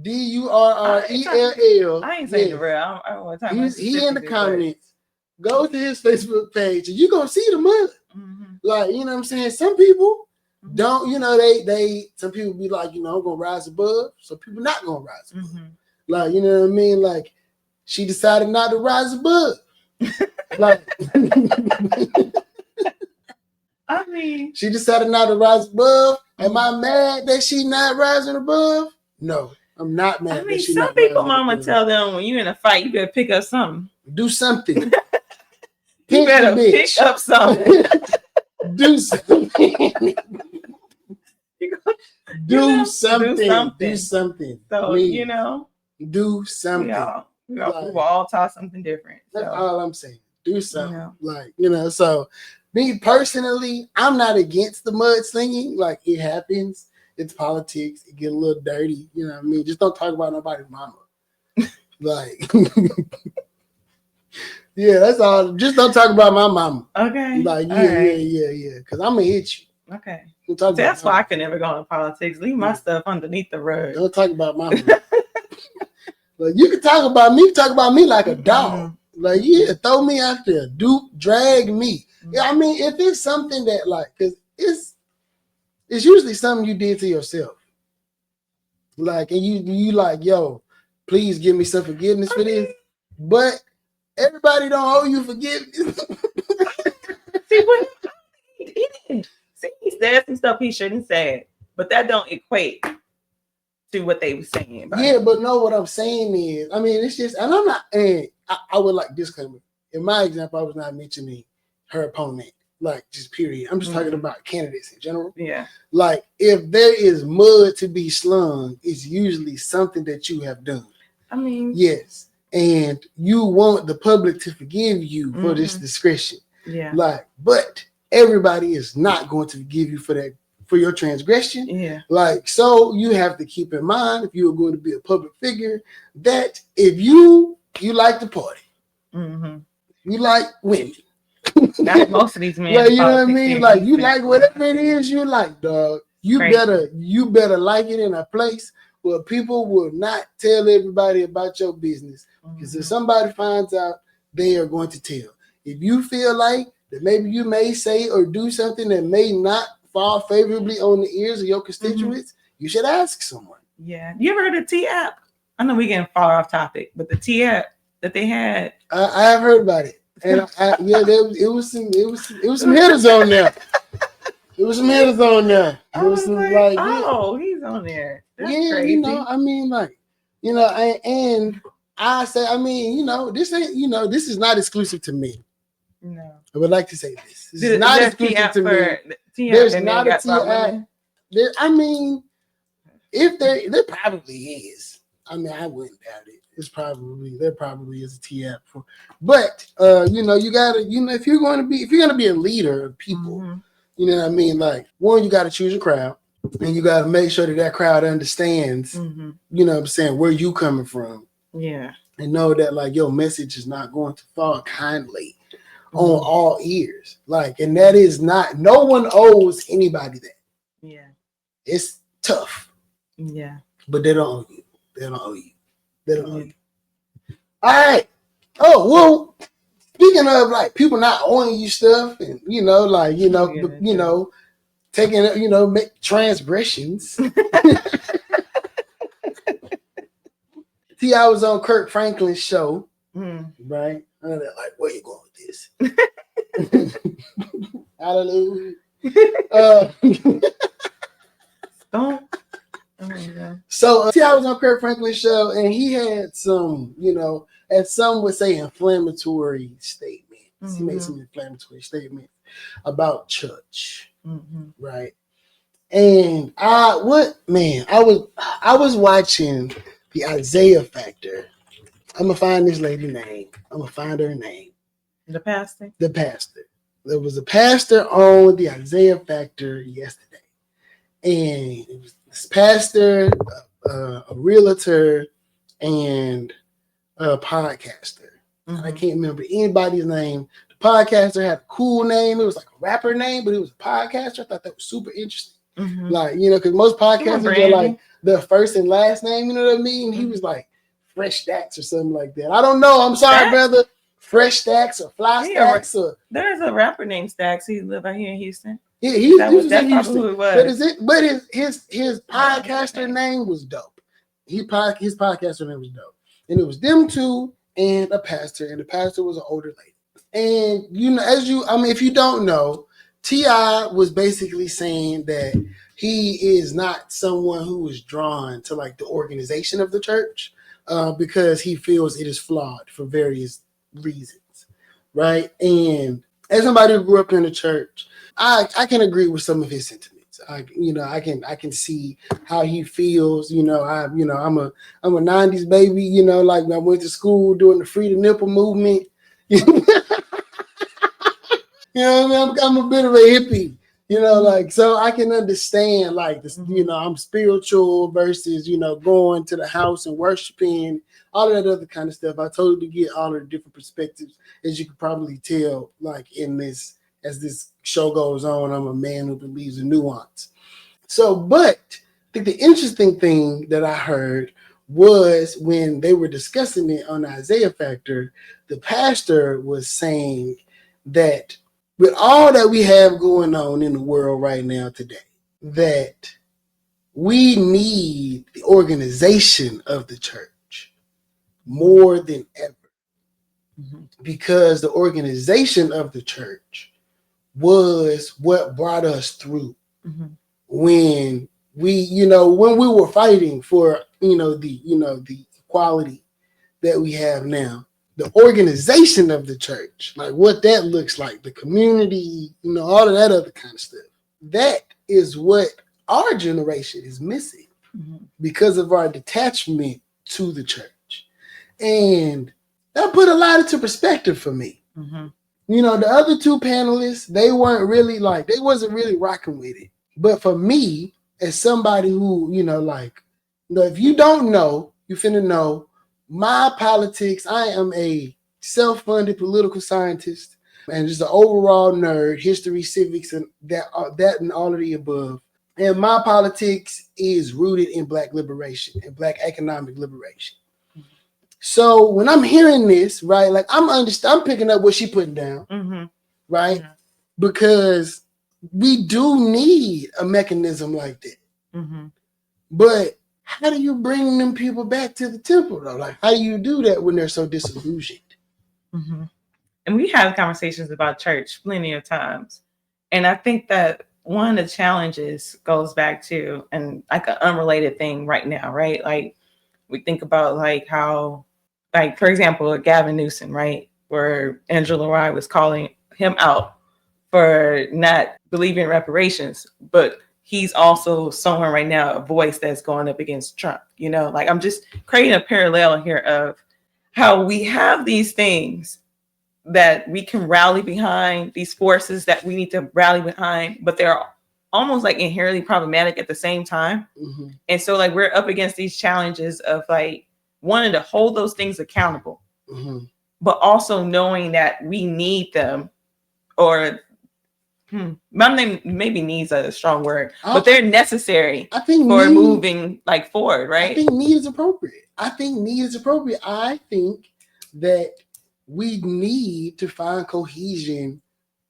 Durrell. I ain't saying Darrell. I don't want to talk about he in the comments. Go to his Facebook page and you're gonna see the mud. Mm-hmm. Like, you know what I'm saying? Some people don't, they some people be like, I'm gonna rise above, some people not gonna rise above. Mm-hmm. Like, you know what I mean? Like, she decided not to rise above. Like, I mean, she decided not to rise above. Am I mad that she not rising above? No, I'm not mad. I mean, some people, mama tell them when you're in a fight, you better pick up something. Do something. You better pick up something. Do something. Do something. So, please. Do something. We were all taught something different. That's all I'm saying. Do something. So me personally, I'm not against the mudslinging. Like, it happens. It's politics. It get a little dirty. You know what I mean? Just don't talk about nobody's mama. Like, yeah, that's all. Just don't talk about my mama. Okay. Like, yeah. Because I'm going to hit you. Okay. That's why I could never go into politics. Leave my stuff underneath the rug. Don't talk about my mama. Like, you can talk about me like a dog. Like, throw me out there, drag me. Yeah, I mean, if it's something that, like, because it's usually something you did to yourself. Like, and you like, yo, please give me some forgiveness for this. But everybody don't owe you forgiveness. See what he did? See, he said some stuff he shouldn't say, but that don't equate to what they were saying. Yeah, but no, what I'm saying is, I mean, it's just, and I'm not, and I would like disclaimer. In my example, I was not mentioning her opponent, like, just period. I'm just talking about candidates in general. Yeah. Like, if there is mud to be slung, it's usually something that you have done. I mean, yes. And you want the public to forgive you for this discretion. Yeah. Like, but everybody is not going to forgive you for that, for your transgression. Yeah. Like, so you have to keep in mind, if you're going to be a public figure, that if you like to party, you like women. That's most of these men. Like, you know what I mean? Like, you like whatever it is you like, dog. You better like it in a place where people will not tell everybody about your business. Because if somebody finds out, they are going to tell. If you feel like that maybe you may say or do something that may not fall favorably on the ears of your constituents, you should ask someone. Yeah. You ever heard of T app? I know we're getting far off topic, but the T app that they had. I have heard about it. And it was some hitters on there. It was some hitters on there. It was some like, he's on there. That's yeah, crazy. I mean, like, and I say, I mean, this ain't, this is not exclusive to me. No. I would like to say this. This is not exclusive to me. There's not a T app. I mean, if there probably is. I mean, I wouldn't doubt it. There probably is a T app for, but you gotta, if you're gonna be a leader of people, you know what I mean? Like, one, you gotta choose a crowd, and you gotta make sure that crowd understands, you know what I'm saying, where you coming from. Yeah. And know that, like, your message is not going to fall kindly on all ears. Like, and that is not, no one owes anybody that. Yeah. It's tough. Yeah. But they don't owe you. They don't owe you. All right. Oh, well, speaking of, like, people not owing you stuff and, taking, make transgressions. I was on Kirk Franklin's show, right? And they're like, where you going with this? Hallelujah. Don't. So I was on Kirk Franklin's show, and he had some, as some would say, inflammatory statements. He made some inflammatory statements about church, right? And I was watching the Isaiah Factor. I'm gonna find this lady's name. I'm gonna find her name. The pastor. The pastor. There was a pastor on the Isaiah Factor yesterday. and it was this pastor, a realtor, and a podcaster. Mm-hmm. I can't remember anybody's name. The podcaster had a cool name. It was like a rapper name, but it was a podcaster. I thought that was super interesting. Mm-hmm. Like, because most podcasters are like the first and last name, you know what I mean? Mm-hmm. He was like Fresh Stacks or something like that. I don't know. I'm sorry, brother. Fresh Stacks or Fly Stacks. There's a rapper named Stacks. He live out here in Houston. Yeah, he was in Houston. Houston. Who it was. But his podcaster name was dope. His podcaster name was dope. And it was them two and a pastor. And the pastor was an older lady. And if you don't know, T.I. was basically saying that he is not someone who is drawn to like the organization of the church because he feels it is flawed for various reasons, right? And as somebody who grew up in the church, I can agree with some of his sentiments. I can see how he feels. I'm a 90s baby. Like when I went to school during the Free the Nipple movement. I'm a bit of a hippie, so I can understand like this, I'm spiritual versus, going to the house and worshiping, all of that other kind of stuff. I totally get all of the different perspectives, as you could probably tell, like as this show goes on, I'm a man who believes in nuance. So, but I think the interesting thing that I heard was when they were discussing it on the Isaiah Factor, the pastor was saying that with all that we have going on in the world right now today, that we need the organization of the church more than ever. Mm-hmm. Because the organization of the church was what brought us through when we were fighting for, the equality that we have now. The organization of the church, like what that looks like, the community, all of that other kind of stuff. That is what our generation is missing because of our detachment to the church. And that put a lot into perspective for me. Mm-hmm. The other two panelists, they wasn't really rocking with it. But for me, as somebody who, if you don't know, you finna know my politics. I am a self-funded political scientist and just an overall nerd, history, civics, and that and all of the above. And my politics is rooted in Black liberation and Black economic liberation. So when I'm hearing this, right, like I'm picking up what she putting down, right? Mm-hmm. Because we do need a mechanism like that. Mm-hmm. But how do you bring them people back to the temple, though? Like, how do you do that when they're so disillusioned? Mm-hmm. And we have conversations about church plenty of times. And I think that one of the challenges goes back to, and like an unrelated thing right now, right? Like we think about like how, like, for example, Gavin Newsom, right? Where Angela Rye was calling him out for not believing in reparations, but he's also someone right now, a voice that's going up against Trump, like I'm just creating a parallel here of how we have these things that we can rally behind, these forces that we need to rally behind, but they're almost like inherently problematic at the same time. Mm-hmm. And so like we're up against these challenges of like wanting to hold those things accountable, but also knowing that we need them, or my name maybe needs a strong word, but they're necessary. I think for moving like forward, right? I think need is appropriate. I think that we need to find cohesion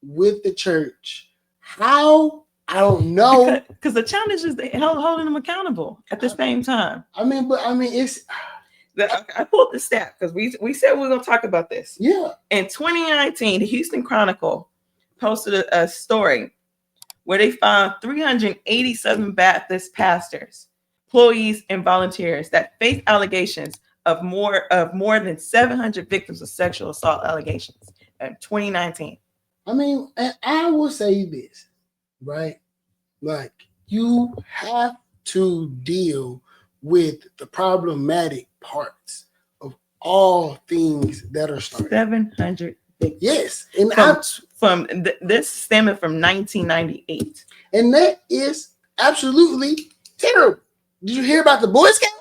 with the church. How? I don't know. Because the challenge is holding them accountable at the same time. It's. I pulled the stat because we said we were going to talk about this. Yeah. In 2019, the Houston Chronicle posted a story where they found 387 Baptist pastors, employees, and volunteers that face allegations of more than 700 victims of sexual assault allegations in 2019. And I will say this, right? Like, you have to deal with the problematic parts of all things that are started. 700 victims. Yes. And from this stemming from 1998. And that is absolutely terrible. Did you hear about the Boy Scouts?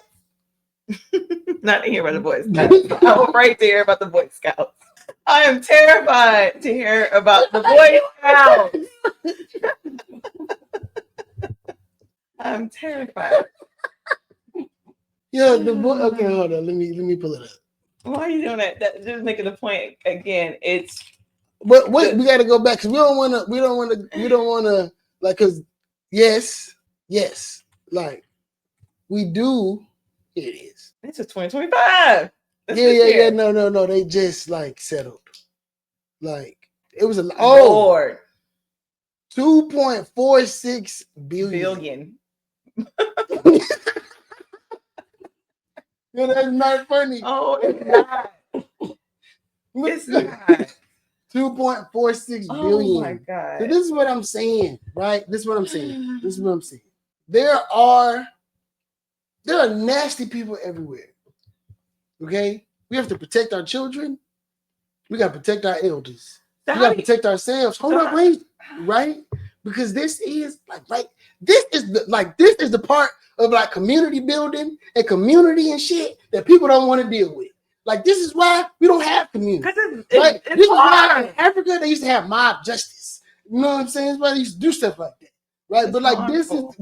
Not to hear about the Boy Scouts. I'm afraid to hear about the Boy Scouts. I am terrified to hear about the Boy Scouts. I'm terrified. Yeah, the boy. Okay, hold on. Let me pull it up. Why are you doing that? Just making the point again. It's. But wait, we got to go back because we don't want to like, because yes, like we do. Here it is. This is 2025. Yeah. No. They just like settled. Like it was Lord. 2.46 billion. Yeah, that's not funny. Oh, it's not. It's not. 2.46 billion. Oh my God. So this is what I'm saying, right? This is what I'm saying. There are nasty people everywhere. Okay? We have to protect our children. We got to protect our elders. We got to protect ourselves. Hold up, wait. Right? Because this is this is the part of like community building and community and shit that people don't want to deal with. Like this is why we don't have community. Right? This is why in Africa they used to have mob justice. You know what I'm saying? That's why they used to do stuff like that. Right? It's but like harmful.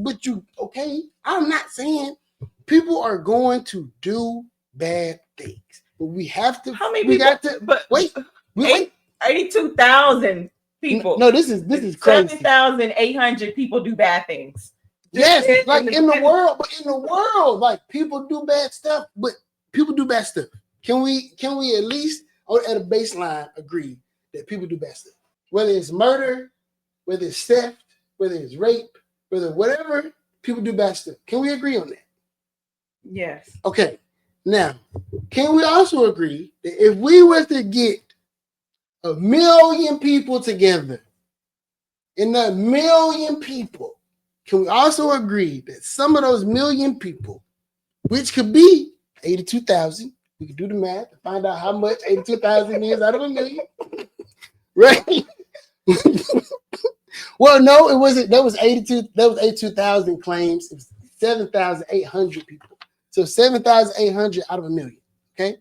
I'm not saying people are going to do bad things. But we have to. How many we people? got to wait. 82,000 people. No, this is crazy. 7,800 people do bad things. Yes, like in the world, like people do bad stuff, but people do bad stuff. Can we at least at a baseline agree that people do bad stuff? Whether it's murder, whether it's theft, whether it's rape, whether whatever, people do bad stuff. Can we agree on that? Yes. Okay. Now, can we also agree that if we were to get 1 million people together, and that 1 million people, can we also agree that some of those 1 million people, which could be 82,000, we could do the math and find out how much 82,000 is out of 1 million, right? Well, no, it wasn't. That was 82,000 claims. It was 7,800 people. So 7,800 out of 1 million. Okay,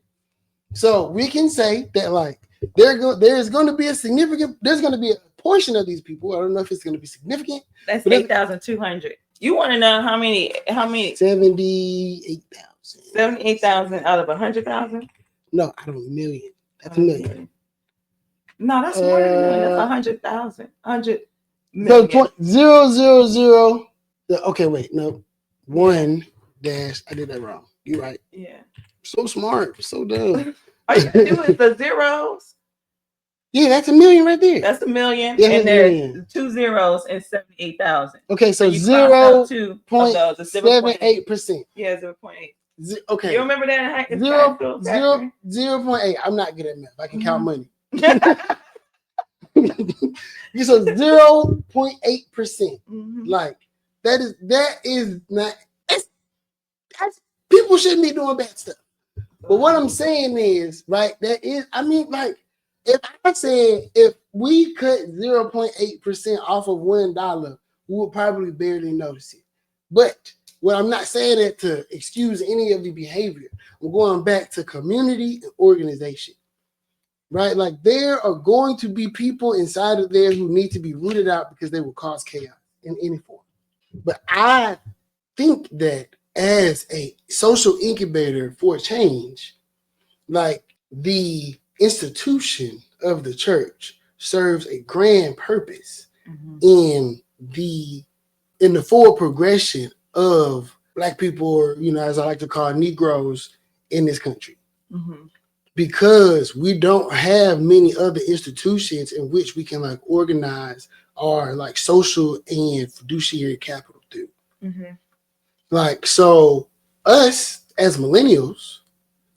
so we can say that like there's going to be a portion of these people. I don't know if it's going to be significant. That's 8,200. You want to know how many? 78,000. 78,000 out of 100,000? No, out of 1 million. That's 1 million. No, that's more than 1 million. That's 100,000. 100 So million. 000. Okay, wait, no. 1 dash. I did that wrong. You're right. Yeah. So smart. So dumb. All you gotta do is the zeros. Yeah, that's 1 million right there. That's 1 million. Yeah, and there's 2 zeros and 78,000. Okay, so 0.78%. Yeah, 0.8. Okay. You remember that in high school? 0.8. I'm not good at math. I can count money. So 0.8%. Like that is not. That's people shouldn't be doing bad stuff. But what I'm saying is, right, if we cut 0.8% off of $1, we would probably barely notice it. But what I'm not saying that to excuse any of the behavior. I'm going back to community and organization, right? Like there are going to be people inside of there who need to be rooted out because they will cause chaos in any form. But I think that as a social incubator for change, like the institution of the church serves a grand purpose in the full progression of Black people, or as I like to call Negroes in this country. Because we don't have many other institutions in which we can like organize our like social and fiduciary capital through. Like, so us as millennials,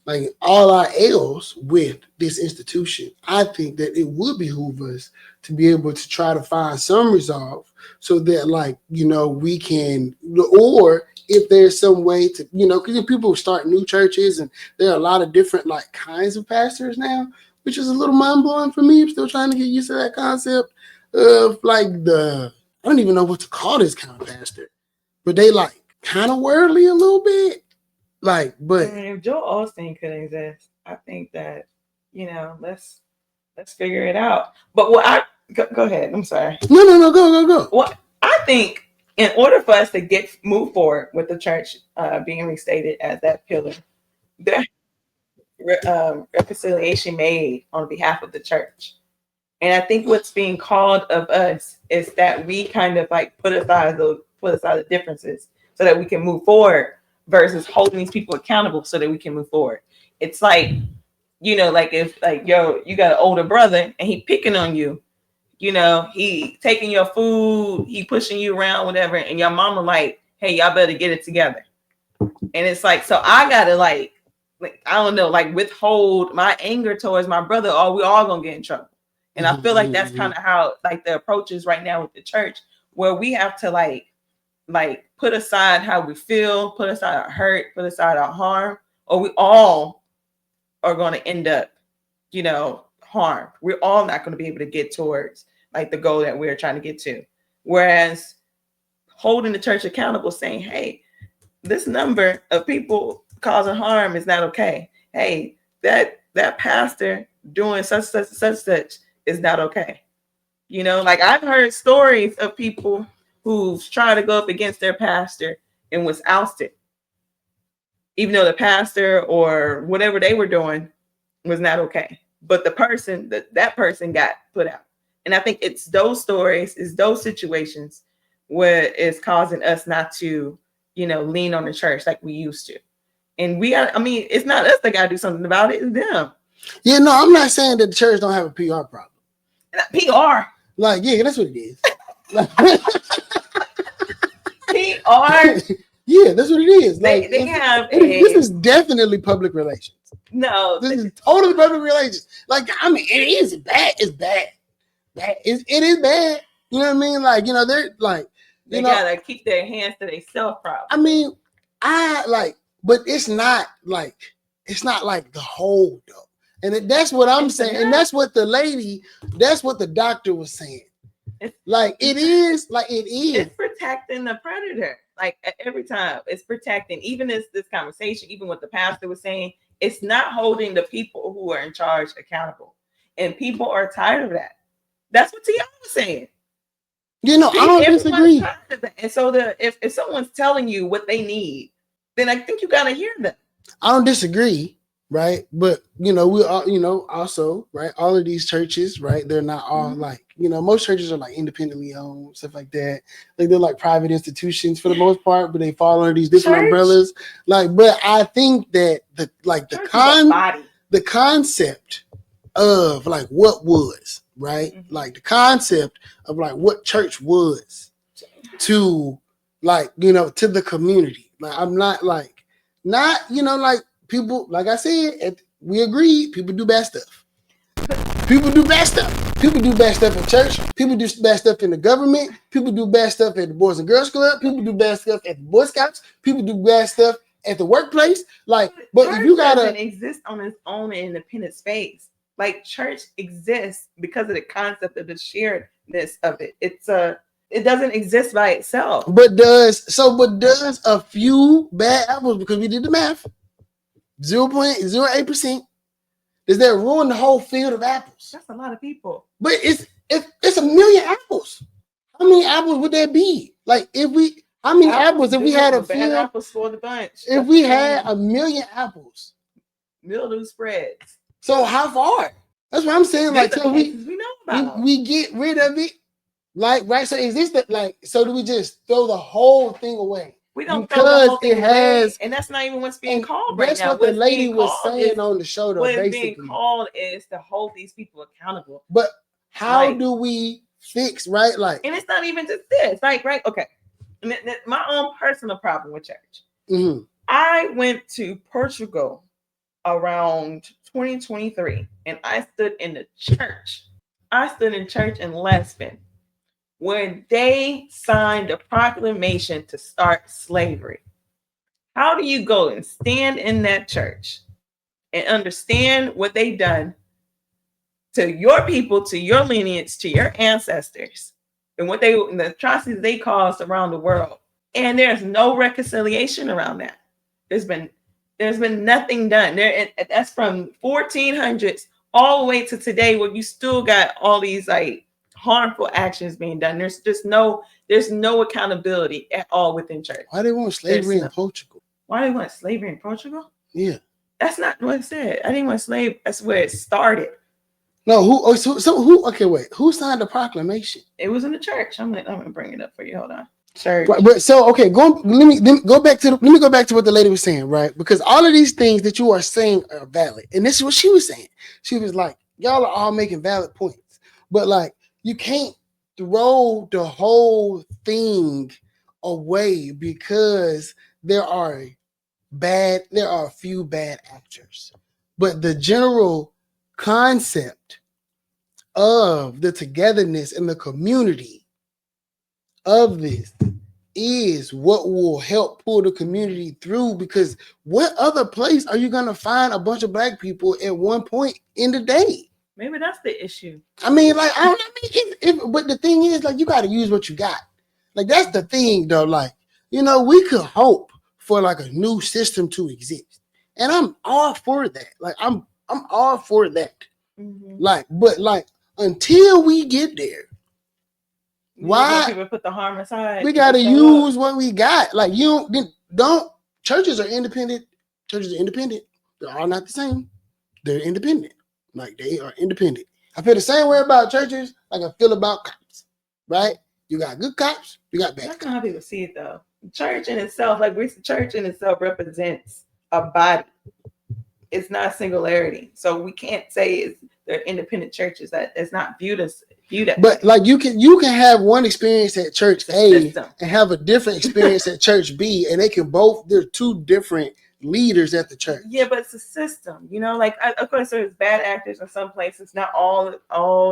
like all our L's with this institution, I think that it would behoove us to be able to try to find some resolve so that like, we can, or if there's some way to, because people start new churches and there are a lot of different like kinds of pastors now, which is a little mind blowing for me. I'm still trying to get used to that concept of like I don't even know what to call this kind of pastor. but they like kind of worldly a little bit. Like, but if Joel Osteen could exist, I think that, let's figure it out. But what go ahead. I'm sorry. No, go. Well, I think in order for us to move forward with the church being restated as that pillar, there reconciliation made on behalf of the church. And I think what's being called of us is that we kind of like put aside the differences so that we can move forward versus holding these people accountable so that we can move forward. It's like, like if like, you got an older brother and he picking on you, he taking your food, he pushing you around, whatever. And your mama like, hey, y'all better get it together. And it's like, so I got to like, I don't know, like withhold my anger towards my brother or we all going to get in trouble. And I feel like that's kind of how like the approach is right now with the church, where we have to like put aside how we feel, put aside our hurt, put aside our harm, or we all are going to end up, harmed. We're all not going to be able to get towards like the goal that we're trying to get to. Whereas holding the church accountable, saying, hey, this number of people causing harm is not okay. Hey, that pastor doing such is not okay. Like I've heard stories of people who've tried to go up against their pastor and was ousted, even though the pastor or whatever they were doing was not okay. But the person that person got put out. And I think it's those stories, it's those situations where it's causing us not to, lean on the church like we used to. And it's not us that got to do something about it, it's them. Yeah, no, I'm not saying that the church don't have a PR problem. PR. Like, yeah, that's what it is. PR. Yeah, that's what it is. Like, they have this is definitely public relations. No, this is totally public relations. Like, I mean, it is bad. It's bad. It is bad. You know what I mean? Like, they're like, they gotta keep their hands to themselves. Probably. I mean, but it's not like the whole though. And that's what I'm saying. And that's what the doctor was saying. It is. It's protecting the predator. Like every time it's protecting, even this conversation, even what the pastor was saying, it's not holding the people who are in charge accountable. And people are tired of that. That's what CiErra was saying. I don't disagree. And so if someone's telling you what they need, then I think you gotta hear them. I don't disagree. Right. But, we all, also, right. All of these churches, right. They're not all like, most churches are like independently owned, stuff like that. Like they're like private institutions for the most part, but they fall under these different umbrellas. Like, but I think that the concept of like what was, right. Mm-hmm. Like the concept of like what church was to like, to the community. Like, I'm not like, like, people, like I said, we agreed, people do bad stuff. People do bad stuff. People do bad stuff in church. People do bad stuff in the government. People do bad stuff at the Boys and Girls Club. People do bad stuff at the Boy Scouts. People do bad stuff at the workplace. Like, but if you doesn't exist on its own independent space. Like church exists because of the concept of the sharedness of it. It doesn't exist by itself. But does a few bad apples, because we did the math, 0.08%. Does that ruin the whole field of apples? That's a lot of people. But it's a million apples. How many apples would that be? Like if we had a field, apples for the bunch. If we had a million apples, mildew spreads. So how far? That's what I'm saying. Like till we know about. We get rid of it. Like right. So is this so do we just throw the whole thing away? We don't throw the whole thing away, and that's not even what's being called right now. That's what the lady was saying on the show, though. What is being called is to hold these people accountable. But how do we fix, right? Like, and it's not even just this, like, right? Okay, my own personal problem with church. Mm-hmm. I went to Portugal around 2023, and I stood in the church. I stood in church in Lisbon, where they signed a proclamation to start slavery. How do you go and stand in that church and understand what they've done to your people, to your lineage, to your ancestors, and the atrocities they caused around the world, And there's no reconciliation around that. There's been nothing done there. That's from 1400s all the way to today, where you still got all these like harmful actions being done. There's no accountability at all within church. Why they want slavery in Portugal? Why they want slavery in Portugal? Yeah, that's not what it said. I didn't want slave. That's where it started. No, who? Okay, wait. Who signed the proclamation? It was in the church. I'm gonna bring it up for you. Hold on. Church. Right, but so okay, let me go back to what the lady was saying, right? Because all of these things that you are saying are valid, and this is what she was saying. She was like, "Y'all are all making valid points, but like you can't throw the whole thing away because there are a few bad actors, but the general concept of the togetherness in the community of this is what will help pull the community through, because what other place are you going to find a bunch of black people at one point in the day? Maybe that's the issue. I mean, like, but the thing is, like, you got to use what you got. Like, that's the thing, though. Like, we could hope for like a new system to exist, and I'm all for that. Like, I'm all for that. Mm-hmm. Like, but like, until we get there, why people put the harm aside? We got to use what we got. Like, you don't. Churches are independent. They're all not the same. They're independent. Like, they are independent. I feel the same way about churches like I feel about cops. Right? You got good cops. You got bad. That's not how people see it, though. Church in itself, church in itself represents a body. It's not singularity. So we can't say they're independent churches. That it's not viewed as. But like you can have one experience at church A and have a different experience at church B, and they're two different leaders at the church. Yeah, but it's a system, like of course there's bad actors in some places. Not all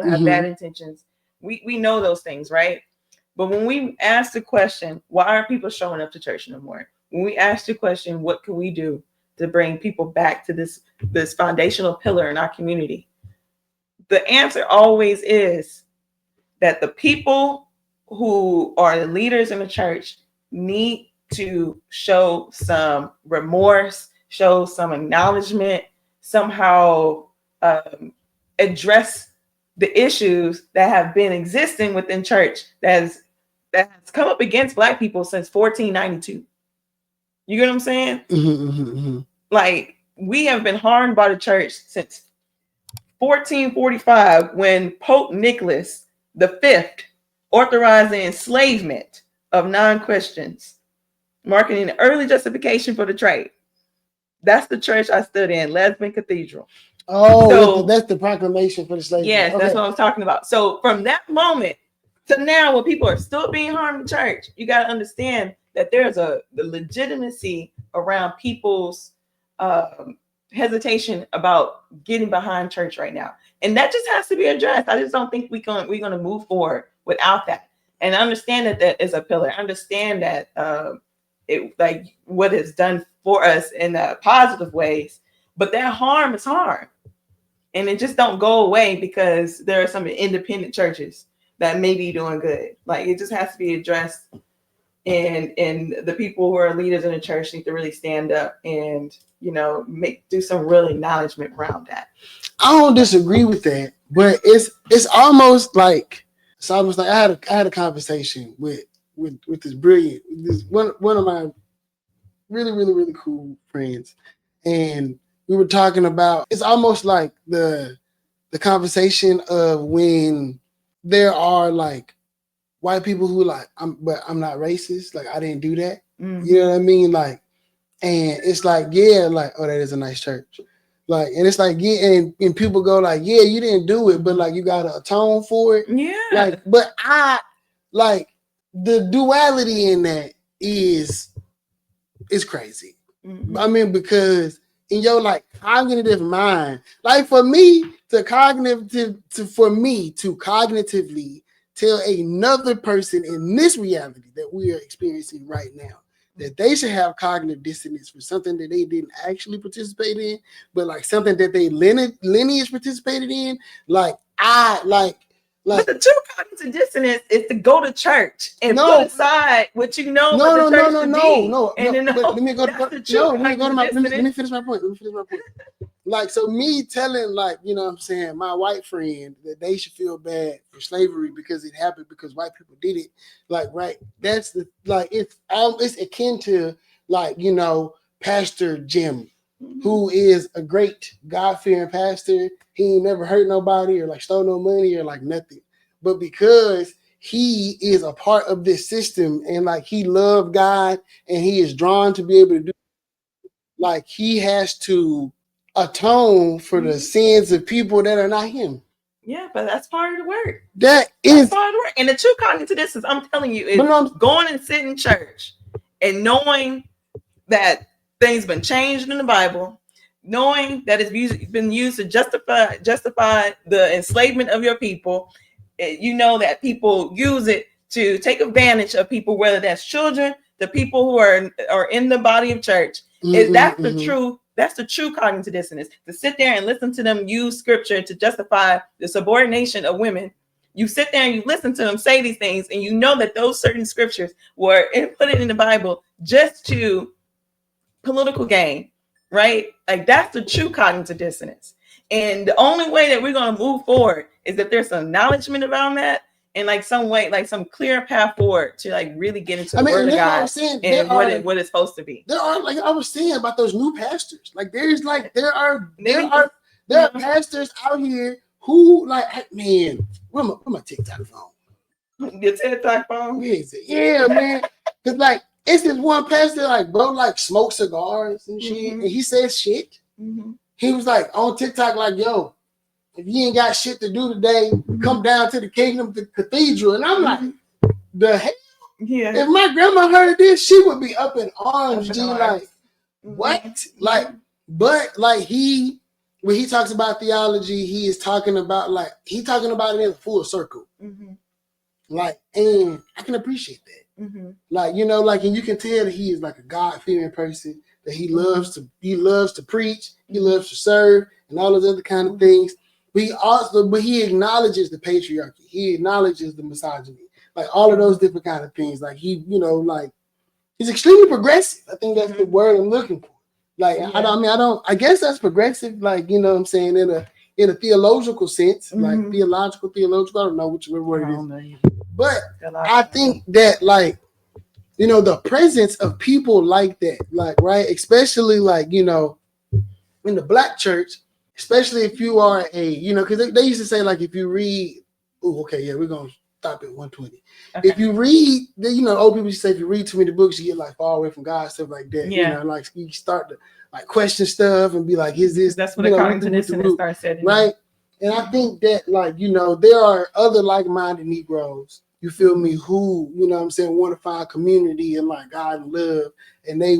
have bad intentions. We know those things, right? But when we ask the question, why aren't people showing up to church no more? When we ask the question, what can we do to bring people back to this foundational pillar in our community? The answer always is that the people who are the leaders in the church need to show some remorse, show some acknowledgement, somehow address the issues that have been existing within church that has come up against Black people since 1492. You get what I'm saying? Mm-hmm. Like, we have been harmed by the church since 1445, when Pope Nicholas V authorized the enslavement of non-Christians, marking an early justification for the trade. That's the church I stood in, Lesbian Cathedral. Oh, so, that's the proclamation for the slave. Yes, okay. That's what I was talking about. So from that moment to now, when people are still being harmed in church, you got to understand that there's the legitimacy around people's hesitation about getting behind church right now. And that just has to be addressed. I just don't think we're going to move forward without that. And I understand that is a pillar. I understand that what it's done for us in positive ways, but that harm is harm. And it just don't go away because there are some independent churches that may be doing good. Like, it just has to be addressed. And the people who are leaders in the church need to really stand up and, do some real acknowledgement around that. I don't disagree with that, but it's almost like I had a conversation with this one of my really, really, really cool friends, and we were talking about, it's almost like the conversation of when there are like white people who like, I'm not racist, like I didn't do that. Mm-hmm. You know what I mean? Like, and it's like, yeah, like, oh, that is a nice church. Like, and it's like, yeah, and people go like, yeah, you didn't do it, but like you gotta atone for it. Yeah. Like, but I like the duality in that is crazy. Mm-hmm. I mean, because in your like cognitive mind, like for me to cognitively tell another person in this reality that we are experiencing right now that they should have cognitive dissonance for something that they didn't actually participate in, but like something that they lineage participated in, like I like But the true cognitive dissonance is to go to church and put aside what you know. No. Let me finish my point. Like, so me telling, like, you know what I'm saying, my white friend that they should feel bad for slavery because it happened because white people did it. Like, right. That's the, like, it's akin to, like, you know, Pastor Jim, who is a great God-fearing pastor. He ain't never hurt nobody or like stole no money or like nothing. But because he is a part of this system and like he loved God and he is drawn to be able to do, like, he has to atone for the sins of people that are not him. Yeah, but that's part of the work. That's part of the work. And the true cognitive dissonance, I'm telling you, is going and sitting in church and knowing that things been changed in the Bible, knowing that it's been used to justify the enslavement of your people. You know that people use it to take advantage of people, whether that's children, the people who are in the body of church. That's the true cognitive dissonance. To sit there and listen to them use scripture to justify the subordination of women. You sit there and you listen to them say these things, and you know that those certain scriptures were put in the Bible just to political gain, right? Like, that's the true cognitive dissonance. And the only way that we're going to move forward is if there's some acknowledgement around that and like some way, like some clear path forward to like really get into the word of God and what it's supposed to be. There are, like I was saying about those new pastors, like there are pastors out here who, like, man, where my TikTok phone? Your TikTok phone? Yeah, man. Cause like it's this one pastor, like, bro, like smoke cigars and shit, and he says shit. He was like on TikTok, like, yo, if you ain't got shit to do today, come down to the Kingdom Cathedral. And I'm like, the hell? Yeah. If my grandma heard this, she would be up in arms, G. Like, what? Like, but like when he talks about theology, he is talking about it in a full circle. Like, and I can appreciate that. Like, you know, like, and you can tell that he is like a God-fearing person, that he loves to preach, he loves to serve, and all those other kind of things. But he acknowledges the patriarchy, he acknowledges the misogyny, like all of those different kind of things. Like, he, you know, like, he's extremely progressive. I think that's the word I'm looking for. Like, I guess that's progressive, like, you know what I'm saying, in a theological sense, like theological, I don't know which word it is. But I think that, like, you know, the presence of people like that, like, right, especially like, you know, in the Black church, especially if you are you know, because they used to say, like, if you read, we're going to stop at 120. Okay. If you read, you know, old people used to say, if you read too many books, you get like far away from God, stuff like that. Yeah. You know, like you start to like question stuff and be like, is this? That's what according to starts setting, right? And I think that, like, you know, there are other like-minded Negroes, you feel me, who, you know what I'm saying, want to find community and like God and love, and they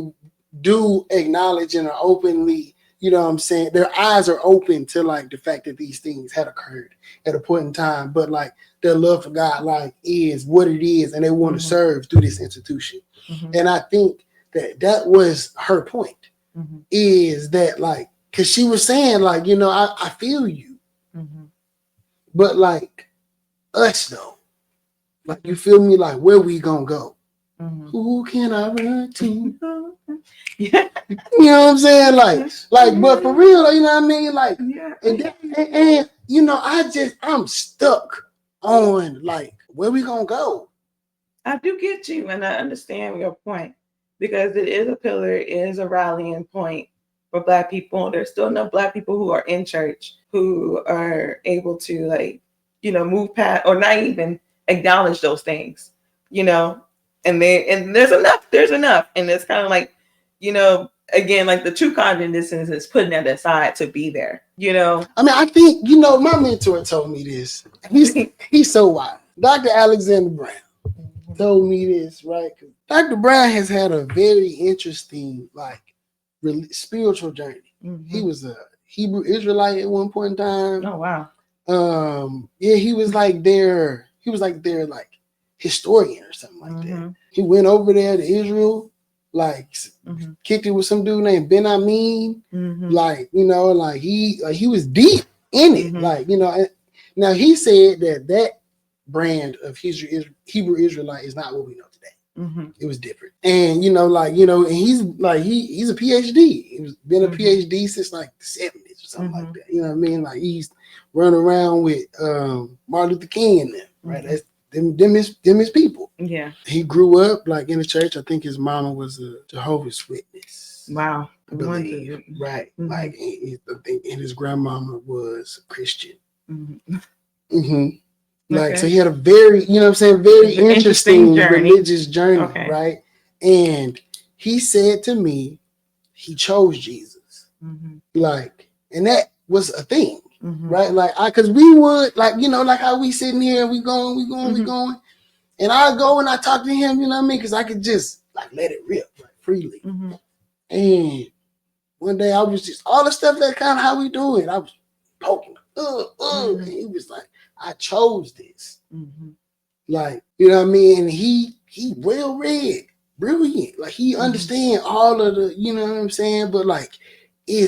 do acknowledge and are openly, you know what I'm saying, their eyes are open to like the fact that these things had occurred at a point in time, but like their love for God, like, is what it is, and they want to serve through this institution. And I think that was her point, is that, like, because she was saying, like, you know, I feel you, but like us though, like, you feel me, like, where we gonna go? Who can I run to? Yeah. You know what I'm saying? Like, but for real, you know what I mean? Like, and you know, I'm stuck on, like, where we gonna go? I do get you, and I understand your point, because it is a pillar, it is a rallying point for Black people. There's still enough Black people who are in church who are able to, like, you know, move past or not even acknowledge those things, you know. And there's enough, and it's kind of like, you know, again, like the true cognitive dissonance is putting that aside to be there, you know. I mean, I think, you know, my mentor told me this. He's so wise. Dr. Alexander Brown told me this, right? Dr. Brown has had a very interesting, like, spiritual journey. He was a Hebrew Israelite at one point in time. Oh wow. Yeah, he was like their like historian or something like that. He went over there to Israel, like, kicked it with some dude named Ben Amin. Like, you know, like he was deep in it, like, you know, Now he said that brand of Hebrew Israelite is not what we know today. Mm-hmm. It was different. And and he's like he's a PhD. He's been a PhD since like the 70s or something like that. You know what I mean? Like he's running around with Martin Luther King and them, right? That's them his people. Yeah. He grew up like in the church. I think his mama was a Jehovah's Witness. Wow. I believe. Right. Like I think and his grandmama was a Christian. Like, so he had a very, very interesting religious journey, right? And he said to me, he chose Jesus. Like, and that was a thing, right? Like, because we would, like, like how we sitting here, we going. And I go and I talk to him, you know what I mean? Because I could just, like, let it rip, like, freely. And one day I was just, all the stuff that kind of how we do it, I was poking, and he was like, I chose this. Like, you know what I mean? And he well read, brilliant. Like he understand all of the, you know what I'm saying? But like he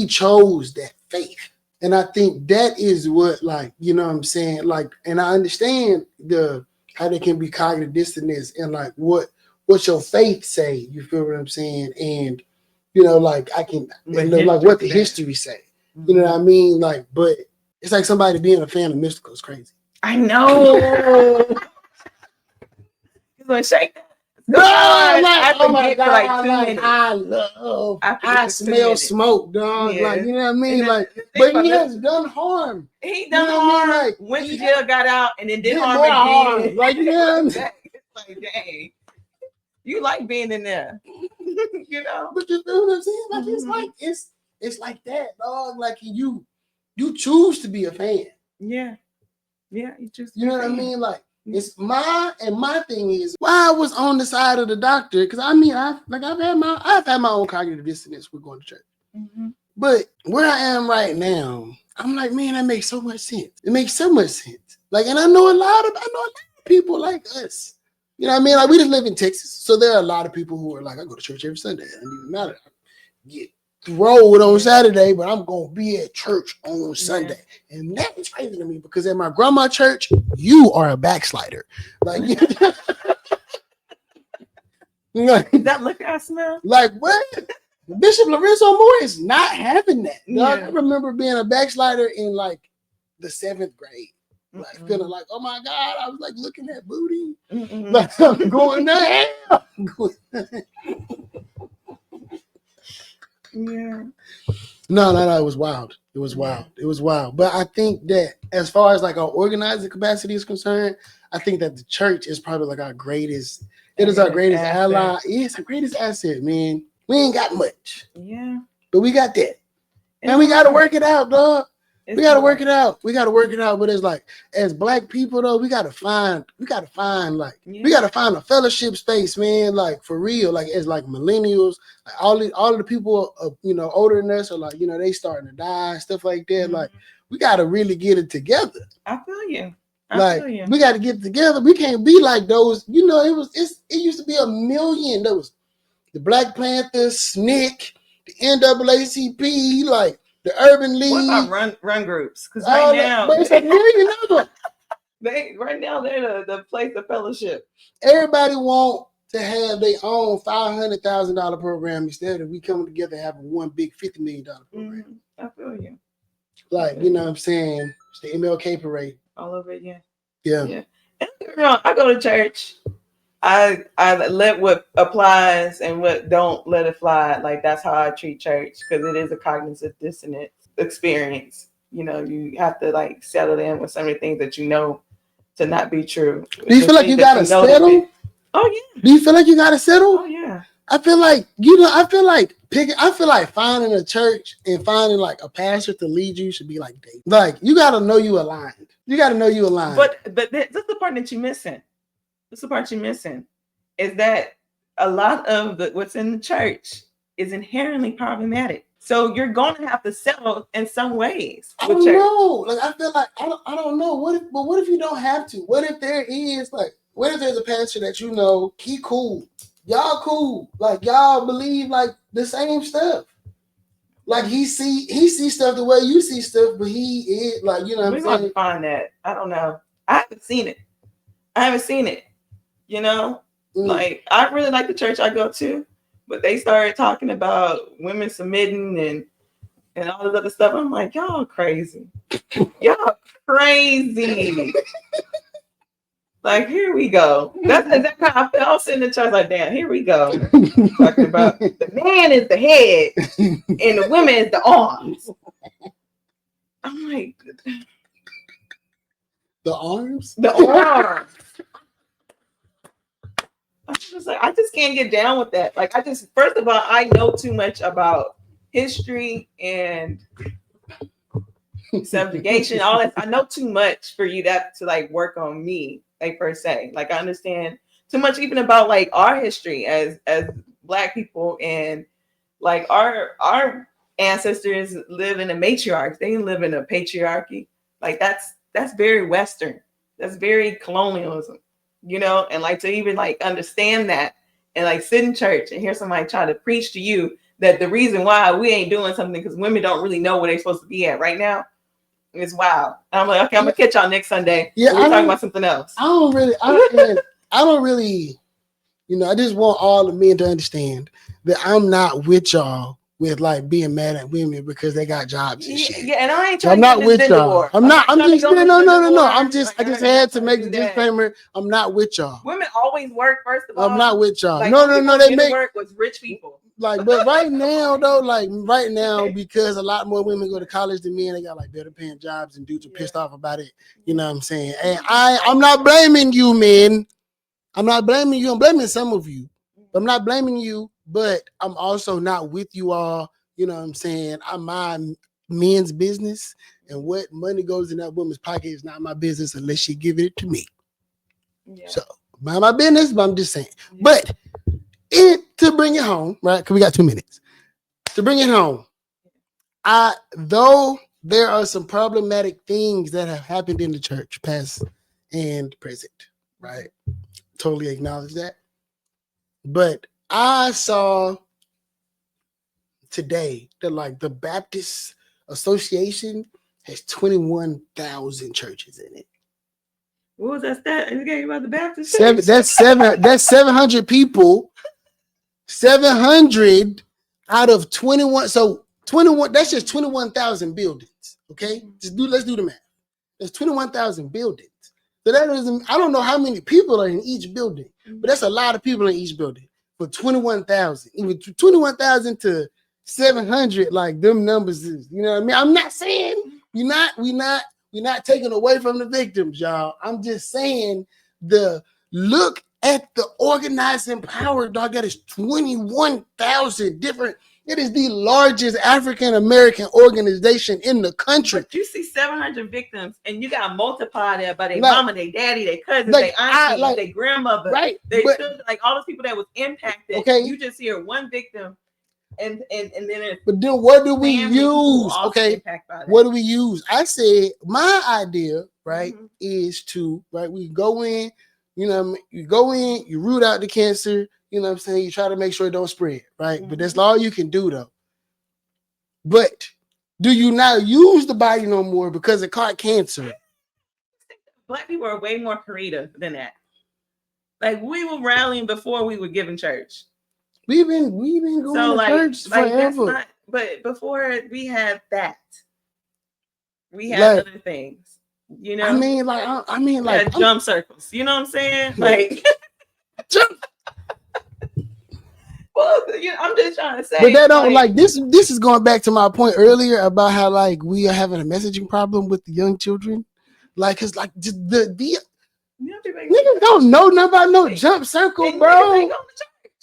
chose that faith. And I think that is what, like, you know what I'm saying? Like, and I understand how there can be cognitive dissonance and like what your faith say, you feel what I'm saying? And like I can like what the history say. You know what I mean? Like, but it's like somebody being a fan of mystical is crazy. I know. He's gonna shake that. No, like, oh my God, like, I smell smoke, dog. Yeah. Like, you know what I mean? Like, but he has done harm. He done harm. Like, went to jail, got out, and then did harm again. Like, you know what I mean? It's like, dang. You like being in there. But you know what I'm saying? Like, it's like that, dog. Like you choose to be a fan. Yeah. Yeah, you know what I mean? Like it's my thing is why I was on the side of the doctor, because I mean I've had my own cognitive dissonance with going to church. But where I am right now, I'm like, man, that makes so much sense. It makes so much sense. Like, and I know a lot of people like us. You know what I mean? Like we just live in Texas, so there are a lot of people who are like, I go to church every Sunday. It doesn't even matter. I get rolled on Saturday, but I'm gonna be at church on Sunday. And that is crazy to me because at my grandma's church, you are a backslider. Like that look I smell. Like what? Bishop Lorenzo Moore is not having that. I remember being a backslider in like the 7th grade. Like feeling like, oh my God, I was like looking at booty. Like I'm going to hell. No, it was wild. It was wild. But I think that as far as like our organizing capacity is concerned, I think that the church is probably like our greatest. It is our greatest ally. It's our greatest asset, man. We ain't got much. Yeah. But we got that. And we got to work it out, dog. We got to work it out. But it's like, as Black people though, we got to find like, we got to find a fellowship space, man. Like for real, like as like millennials, like all the people, older than us are like, they starting to die and stuff like that. Like we got to really get it together. I feel you. We got to get it together. We can't be like those, it used to be a million. There was the Black Panthers, SNCC, the NAACP, like, the Urban League. What about run groups? Because right now, but it's a million of them. They're the place of fellowship. Everybody want to have their own $500,000 program instead of we coming together having one big $50 million program. I feel you. Like, you know what I'm saying? It's the MLK parade. All of it, yeah. Yeah. And I go to church. I let what applies and what don't let it fly. Like that's how I treat church because it is a cognitive dissonance experience. You have to like settle in with some of the things that to not be true. Do you feel like you gotta settle? Oh yeah. Do you feel like you gotta settle? Oh yeah. I feel like finding a church and finding like a pastor to lead you should be like dating. Like you gotta know you aligned. But that's the part that you're missing. That's the part you're missing. Is that a lot of what's in the church is inherently problematic. So you're going to have to settle in some ways. I don't know. Like I feel like I don't know. What if you don't have to? What if there's a pastor that he cool, y'all cool, like y'all believe like the same stuff. Like he see stuff the way you see stuff, but he is like, you know what I'm going saying? to find that. I don't know. I haven't seen it. You know, like I really like the church I go to, but they started talking about women submitting and all this other stuff. I'm like, y'all crazy. Y'all crazy. Like, here we go. That's exactly how I felt. I was sitting in the church like, damn, here we go. Talking about the man is the head and the women is the arms. I'm like, the arms? The arms. I just can't get down with that. Like, first of all, I know too much about history and subjugation, all that. I know too much for you to like work on me, like per se. Like I understand too much even about like our history as Black people, and like our ancestors live in a matriarch. They didn't live in a patriarchy. Like that's very Western. That's very colonialism, you know. And like to even like understand that and like sit in church and hear somebody try to preach to you that the reason why we ain't doing something because women don't really know where they're supposed to be at right now. It's wild. And I'm like, okay, I'm gonna catch y'all next Sunday. Yeah, we're talking about something else. I don't really, you know, I just want all the men to understand that I'm not with y'all with like being mad at women because they got jobs and shit. Yeah, and I ain't trying I'm not with y'all. I'm just no. I just had to make the disclaimer. I'm not with y'all. Women always work, first of all. I'm not with y'all. Like, no. They make work with rich people. Like, but right now though, because a lot more women go to college than men, they got like better paying jobs and dudes are pissed off about it. You know what I'm saying? And I'm not blaming you, men. I'm not blaming you. I'm blaming some of you. I'm not blaming you, but I'm also not with you all. You know what I'm saying? I'm my men's business, and what money goes in that woman's pocket is not my business unless she give it to me. Yeah. So mind my business, but I'm just saying. Yeah. But to bring it home, right? Because we got 2 minutes. To bring it home, though there are some problematic things that have happened in the church, past and present, right? Totally acknowledge that. But I saw today that like the Baptist Association has 21,000 churches in it. What was that stat? You gave about the Baptist? That's 700 people. 700 out of 21. So 21, that's just 21,000 buildings. Okay. Let's do the math. There's 21,000 buildings. So that doesn't, I don't know how many people are in each building, but that's a lot of people in each building for 21,000. Even 21,000 to 700, like them numbers is, you know what I mean? I'm not saying we're not taking away from the victims, y'all. I'm just saying look at the organizing power, dog. That is 21,000 different. It is the largest African-American organization in the country. But you see 700 victims, and you got to multiply that by their mama, their daddy, their cousins, their auntie, their grandmother. Right. Like all those people that was impacted. Okay. You just hear one victim, and then but then what do we use? Okay. What do we use? I said my idea, right, is to, right, we go in, you know, you go in, you root out the cancer, you know what I'm saying? You try to make sure it don't spread, right? But that's all you can do though. But do you not use the body no more because it caught cancer? Black people are way more creative than that. Like we were rallying before we were giving church. We've been going to church forever. But before we had that, we had other things. You know, I mean, jump circles. You know what I'm saying? Like jump. Well, you know, I'm just trying to say. But that don't like this. This is going back to my point earlier about how like we are having a messaging problem with the young children. Like, cause like just the niggas don't know nothing about no jump circle, bro.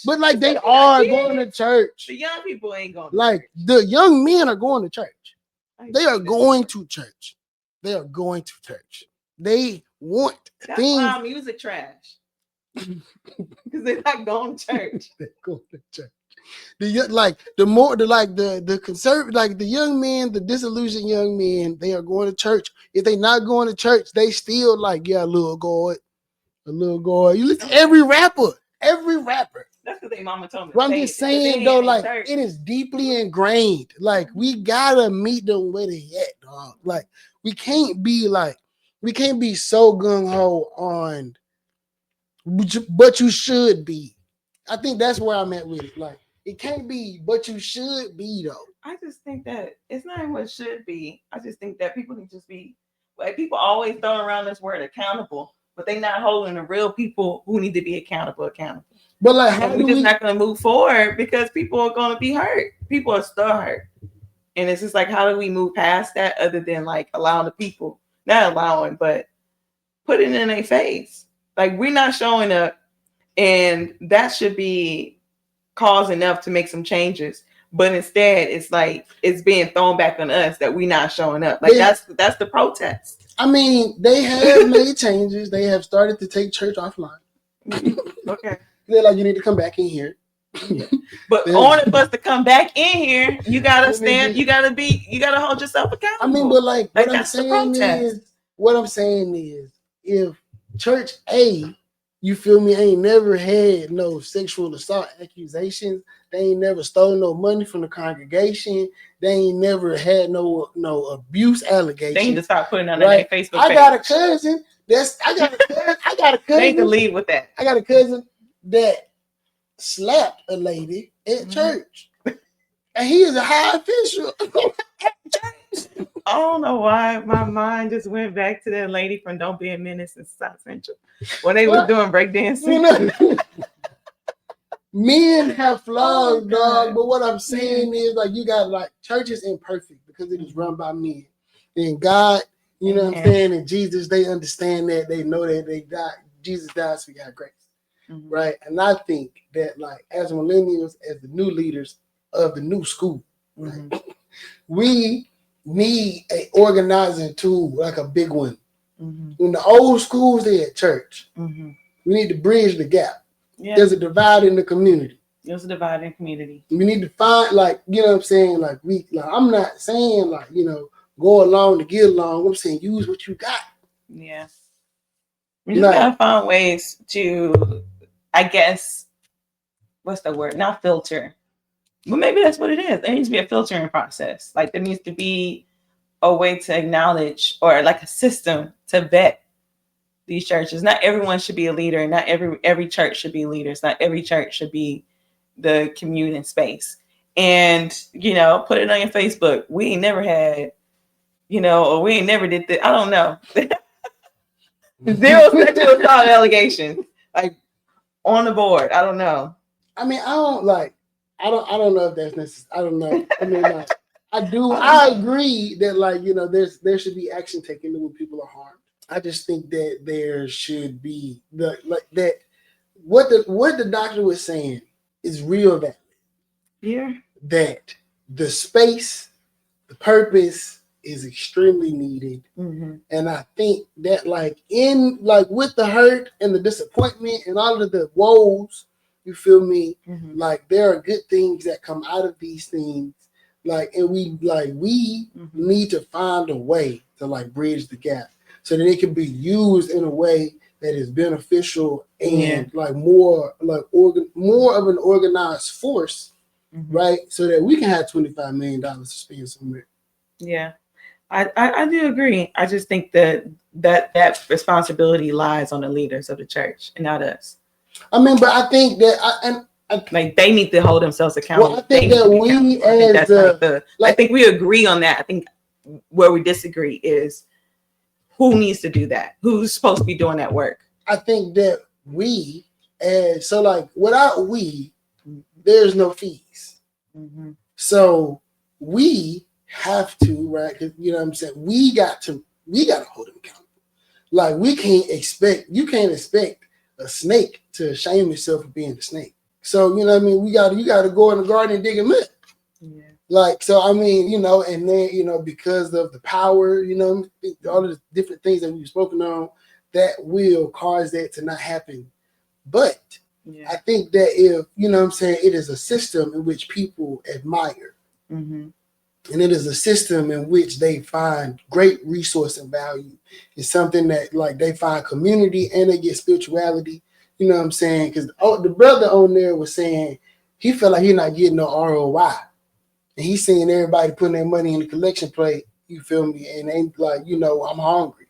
But like they are going to church. The young people ain't going. Like the young men are going to church. They are going to church. They are going to church. They want things. That's why our music trash. Because they're not going to church. They're going to church. The conservative, like the young men, the disillusioned young men, they are going to church. If they not going to church, they still like, yeah, a little God. You listen to every rapper. That's That's because their mama told me. But I'm just saying though, like it is deeply ingrained. Like we gotta meet them where they at, dog. Like we can't be so gung ho on, but you should be. I think that's where I'm at with it. Like it can't be, but you should be though. I just think that it's not what should be. I just think that people need to just be like people always throw around this word accountable, but they're not holding the real people who need to be accountable. But like, how we're just not going to move forward because people are going to be hurt. People are still hurt, and it's just like, how do we move past that? Other than like allowing the people, not allowing, but put it in their face. Like we're not showing up, and that should be cause enough to make some changes. But instead, it's like it's being thrown back on us that we're not showing up. Like that's the protest. I mean, they have made changes. They have started to take church offline. Okay. They're like, you need to come back in here. But in order for us to come back in here, you gotta stand. You gotta hold yourself accountable. I mean, but like what I'm saying is, if Church A, you feel me, ain't never had no sexual assault accusations. They ain't never stolen no money from the congregation. They ain't never had no abuse allegations. They need to start putting on their Facebook page. I got a cousin. I got a cousin. They need to leave with that. I got a cousin that slapped a lady at church. And he is a high official at church. I don't know why my mind just went back to that lady from Don't Be a Menace in South Central when they was doing breakdancing. Men have flaws, dog. But what I'm saying is, like, you got like church is imperfect because it is run by men. And God, you know what I'm saying, and Jesus, they understand that. They know that they died. Jesus died, so we got grace. Right. And I think that, like, as millennials, as the new leaders of the new school, right, we need a organizing tool, like a big one. When the old schools, they at church, we need to bridge the gap. Yeah. There's a divide in the community. There's a divide in the community. We need to find, like, you know what I'm saying? Like, I'm not saying, like, you know, go along to get along. I'm saying use what you got. Yeah. We just gotta find ways to, I guess, what's the word? Not filter. But maybe that's what it is. There needs to be a filtering process. Like there needs to be a way to acknowledge or like a system to vet these churches. Not everyone should be a leader. Not every church should be leaders. Not every church should be the communing space. And, you know, put it on your Facebook. We ain't never had, you know, or we ain't never did this. I don't know. 0 sexual assault allegations. Like on the board. I don't know. I mean, I don't know if that's necessary. I don't know. I mean, like, I agree that, like, you know, there should be action taken when people are harmed. I just think that there should be what the doctor was saying is real valid. Yeah. That the space, the purpose is extremely needed. And I think that with the hurt and the disappointment and all of the woes, you feel me? Like there are good things that come out of these things. Like, and we need to find a way to like bridge the gap so that it can be used in a way that is beneficial and like more of an organized force, right? So that we can have $25 million to spend somewhere. Yeah, I do agree. I just think that responsibility lies on the leaders of the church and not us. I mean, but I think that like they need to hold themselves accountable. Well, I think that we I think we agree on that. I think where we disagree is who needs to do that? Who's supposed to be doing that work? I think that without we, there's no fees. So we have to, right? You know what I'm saying? We got to hold them accountable. Like you can't expect a snake to shame itself for being a snake. So, you know what I mean? You got to go in the garden and dig a mud. Yeah. Like, so, I mean, you know, and then, you know, because of the power, you know, all of the different things that we've spoken on, that will cause that to not happen. But I think that if, you know what I'm saying, it is a system in which people admire. And it is a system in which they find great resource and value. It's something that, like, they find community and they get spirituality. You know what I'm saying? Because the brother on there was saying he felt like he's not getting no ROI. And he's seeing everybody putting their money in the collection plate, you feel me? And they like, I'm hungry.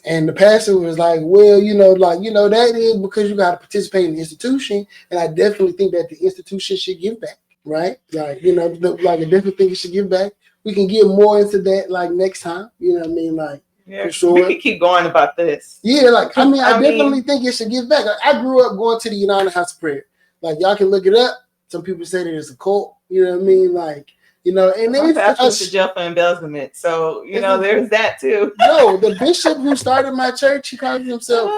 And the pastor was like, well, that is because you got to participate in the institution. And I definitely think that the institution should give back, right? Like, I definitely think it should give back. We can get more into that like next time. You know what I mean? Like, for sure. We can keep going about this. Yeah, like, I definitely think it should give back. Like, I grew up going to the United House of Prayer. Like, y'all can look it up. Some people say that it's a cult. You know what I mean? Like, and then it's to jail for embezzlement. So, there's that too. No, the bishop who started my church, he called himself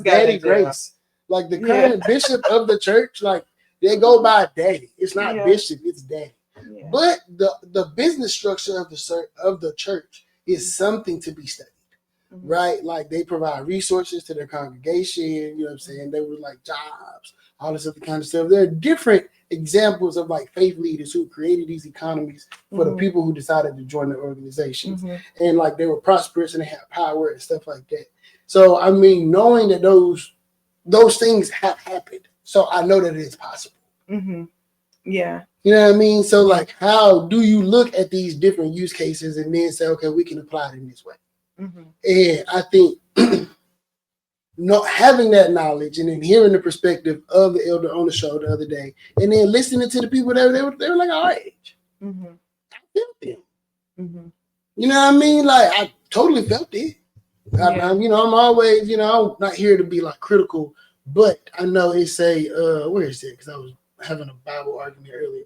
Daddy Grace. Like the current bishop of the church, like they go by Daddy. It's not bishop, it's Daddy. Yeah. But the business structure of the church is something to be studied. Mm-hmm. Right? Like they provide resources to their congregation, you know what I'm saying? They were like jobs, all this other kind of stuff. There are different examples of like faith leaders who created these economies for the people who decided to join their organizations. Mm-hmm. And like they were prosperous and they had power and stuff like that. So I mean, knowing that those things have happened, so I know that it is possible. Mm-hmm. Yeah. You know what I mean? So like, how do you look at these different use cases and then say, okay, we can apply it in this way? Mm-hmm. And I think having that knowledge and then hearing the perspective of the elder on the show the other day, and then listening to the people that they were like our age. Mm-hmm. I felt them. Mm-hmm. You know what I mean? Like I totally felt it. Yeah. I'm always, I'm not here to be like critical, but I know it's where is it? Because I was having a Bible argument earlier.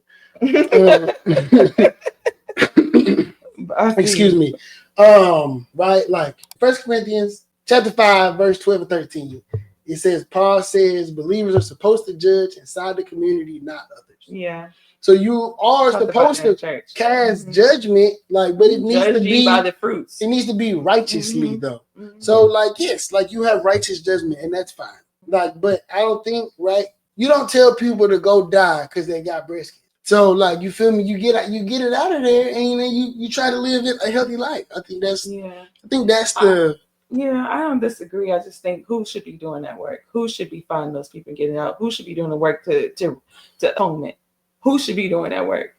Excuse me. Right, like 1 Corinthians chapter 5, verse 12 and 13. It says, Paul says believers are supposed to judge inside the community, not others. Yeah. So you are supposed to cast judgment, like, but it needs to be by the fruits. It needs to be righteously, though. Mm-hmm. So, like, yes, like you have righteous judgment, and that's fine. Like, but I don't think, right? You don't tell people to go die because they got breast cancer. So, like, you feel me? You get it out of there, and then you try to live a healthy life. I think that's the. I don't disagree. I just think who should be doing that work? Who should be finding those people getting out? Who should be doing the work to atonement? Who should be doing that work?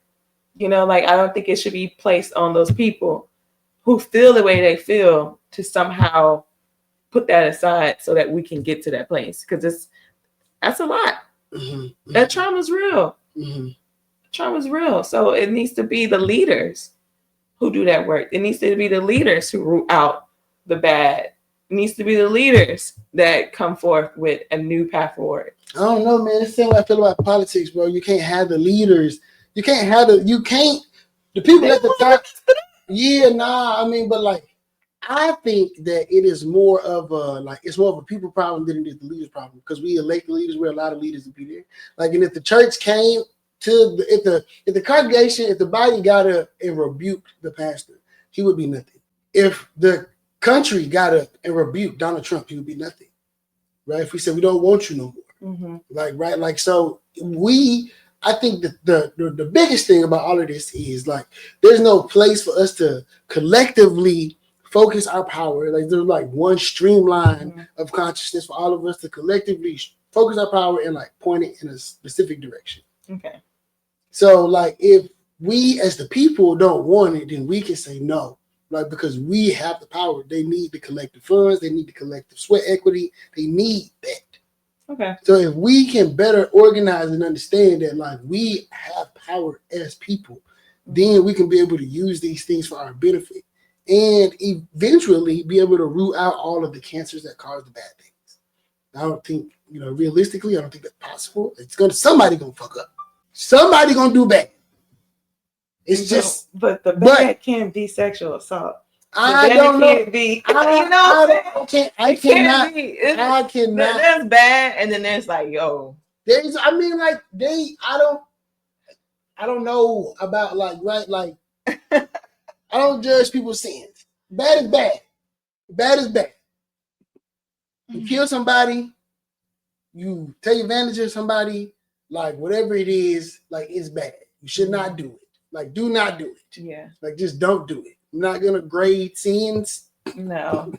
Like I don't think it should be placed on those people who feel the way they feel to somehow put that aside so that we can get to that place, because that's a lot. Mm-hmm. That trauma's real. Mm-hmm. Trauma's real. So it needs to be the leaders who do that work. It needs to be the leaders who root out the bad. It needs to be the leaders that come forth with a new path forward. I don't know, man. It's the same way I feel about politics, bro. You can't have the leaders. The people at the top. Yeah, but like, I think that it is more of a people problem than it is the leaders problem, because we elect the leaders. We're a lot of leaders to be there. Like, and if the church came to if the congregation, if the body got up and rebuked the pastor, he would be nothing. If the country got up and rebuked Donald Trump, he would be nothing. Right? If we said we don't want you no more. Mm-hmm. Like, right? Like, so I think that the biggest thing about all of this is like there's no place for us to collectively focus our power. Like there's like one streamline of consciousness for all of us to collectively focus our power and like point it in a specific direction. Okay. So like if we as the people don't want it, then we can say no. Like, because we have the power. They need the collective funds. They need the collective sweat equity. They need that. Okay. So if we can better organize and understand that, like, we have power as people, then we can be able to use these things for our benefit and eventually be able to root out all of the cancers that cause the bad things. I don't think, realistically, I don't think that's possible. Somebody gonna fuck up. Somebody gonna do bad. It's just, but the bad can be sexual assault. I don't know. Can't be, I cannot. There's bad, and then there's like, yo. I don't know about like, right? Like, I don't judge people's sins. Bad is bad. Bad is bad. You kill somebody, you take advantage of somebody, like whatever it is, like it's bad. You should not do it. Like, do not do it. Yeah. Like, just don't do it. I'm not gonna grade sins No.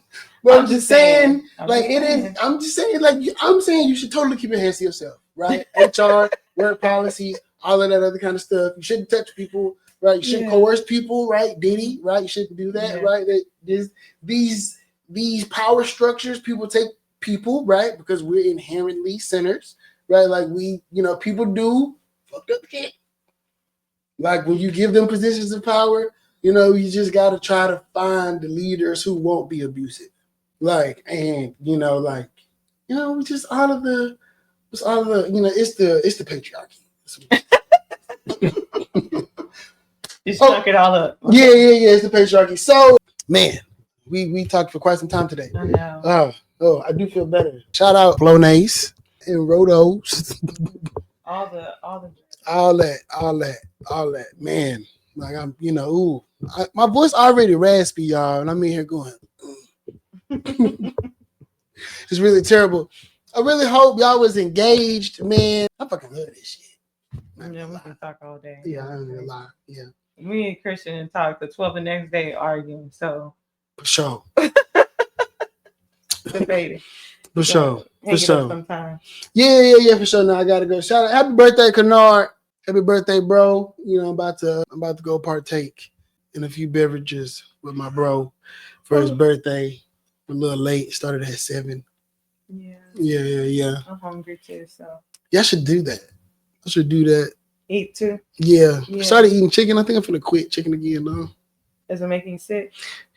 But I'm just saying, like I'm it is. I'm just saying, like I'm saying, you should totally keep your hands to yourself, right? HR, work policies, all of that other kind of stuff. You shouldn't touch people, right? You shouldn't coerce people, right? Diddy, right? You shouldn't do that, right? That these power structures, people take people, right? Because we're inherently sinners, right? Like we, people do fucked up shit. Like when you give them positions of power, you just got to try to find the leaders who won't be abusive. Like, and we just it's the patriarchy. You stuck it all up. Yeah, it's the patriarchy. So, man, we talked for quite some time today. I know. Oh, I do feel better. Shout out Flonase and Rotos. all that, man. Like I'm, my voice already raspy, y'all, and I'm in here going. It's really terrible. I really hope y'all was engaged, man. I fucking love this shit. Yeah, we can talk all day. Yeah, I'm gonna lie. Yeah. Me and Christian talked the 12 the next day arguing, so For sure. Debating. For sure. For sure. Sometime. Yeah, for sure. Now I gotta go. Shout out, happy birthday, Kennard. Happy birthday, bro. I'm about to go partake in a few beverages with my bro for his birthday. A little late. Started at 7. Yeah. I'm hungry too, so. Yeah, I should do that. I should do that. Eat too? Yeah. Started eating chicken. I think I'm gonna quit chicken again though. Does it make you sick?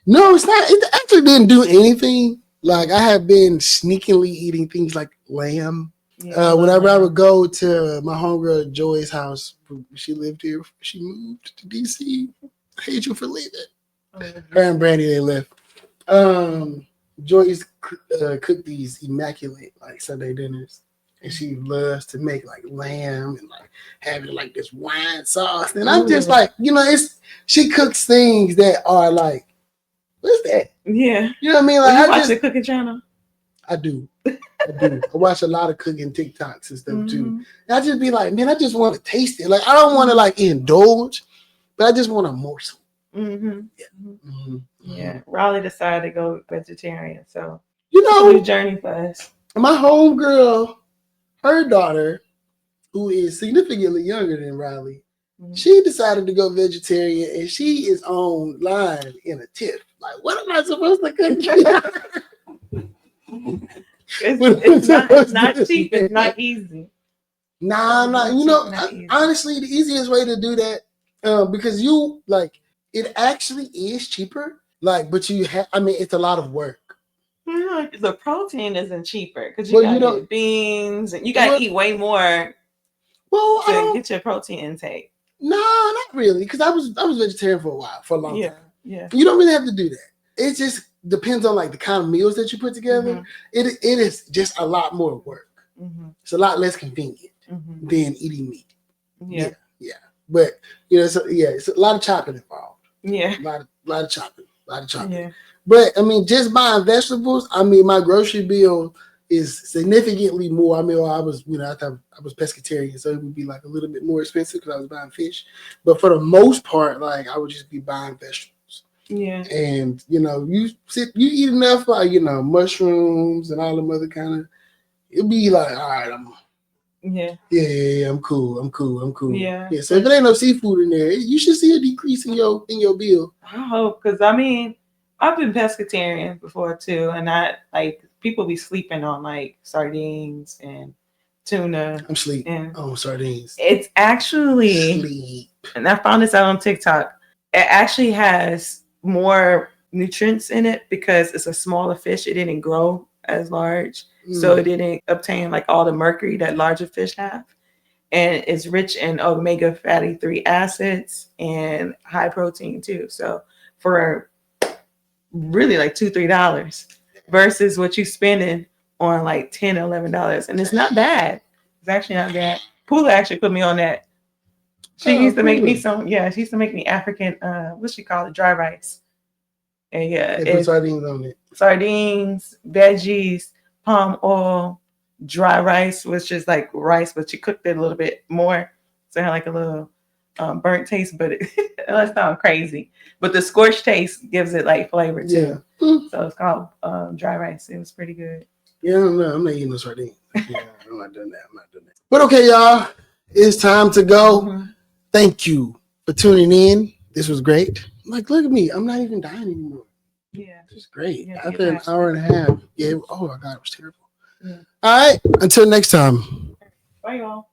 No, it's not. It actually didn't do anything. Like I have been sneakily eating things like lamb. Yeah, whenever I would go to my homegirl Joy's house, she lived here. She moved to DC. I hate you for leaving. Her and Brandy, they left. Joy's cooked these immaculate like Sunday dinners, and she loves to make like lamb and like have it like this wine sauce. And I'm just like, she cooks things that are like, what's that? Yeah, you know what I mean? Like I watch the cooking channel. I do. I watch a lot of cooking TikToks and stuff too. And I just be like, man, I just want to taste it. Like I don't want to like indulge, but I just want a morsel. Yeah. Raleigh decided to go vegetarian, so it's a new journey for us. My homegirl, her daughter, who is significantly younger than Riley, she decided to go vegetarian, and she is online in a tiff. Like, what am I supposed to cook? It's not cheap. It's not easy. Nah. Honestly, the easiest way to do that, because it actually is cheaper. Like, but it's a lot of work. The protein isn't cheaper because you gotta get beans and you gotta eat way more. Well, to get your protein intake. No, not really, because I was vegetarian for a long time. Yeah. You don't really have to do that. It just depends on like the kind of meals that you put together. It is just a lot more work. It's a lot less convenient than eating meat. Yeah. But it's a lot of chopping involved. Yeah, a lot of chopping. Yeah. But just buying vegetables. My grocery bill is significantly more. I was I was pescatarian, so it would be like a little bit more expensive because I was buying fish. But for the most part, like I would just be buying vegetables. Yeah, and you eat enough like mushrooms and all them other kind of. It'd be like, all right, I'm cool. Yeah. So if there ain't no seafood in there, you should see a decrease in your bill. I hope, because I've been pescatarian before too, and I like people be sleeping on like sardines and tuna. I'm sleeping on sardines. It's actually sleep, and I found this out on TikTok. It actually has more nutrients in it because it's a smaller fish. It didn't grow as large. So it didn't obtain like all the mercury that larger fish have. And it's rich in omega fatty 3 acids and high protein too. So for really like $2-3 versus what you spending on like $10 $11. And it's not bad. It's actually not bad. Pula actually put me on that. She used to make me she used to make me African, what she call it, dry rice. And put sardines on it. Sardines, veggies, palm oil, dry rice, which is like rice, but you cooked it a little bit more. So it had like a little burnt taste, but it does sound crazy. But the scorched taste gives it like flavor too. So it's called dry rice. It was pretty good. Yeah, no, I'm not eating no sardines. Yeah, I'm not doing that. But okay, y'all, it's time to go. Thank you for tuning in. This was great. Like, look at me. I'm not even dying anymore. Yeah. It's great. Yeah, After an hour and a half. Yeah. Oh my God, it was terrible. Yeah. All right. Until next time. Bye, y'all.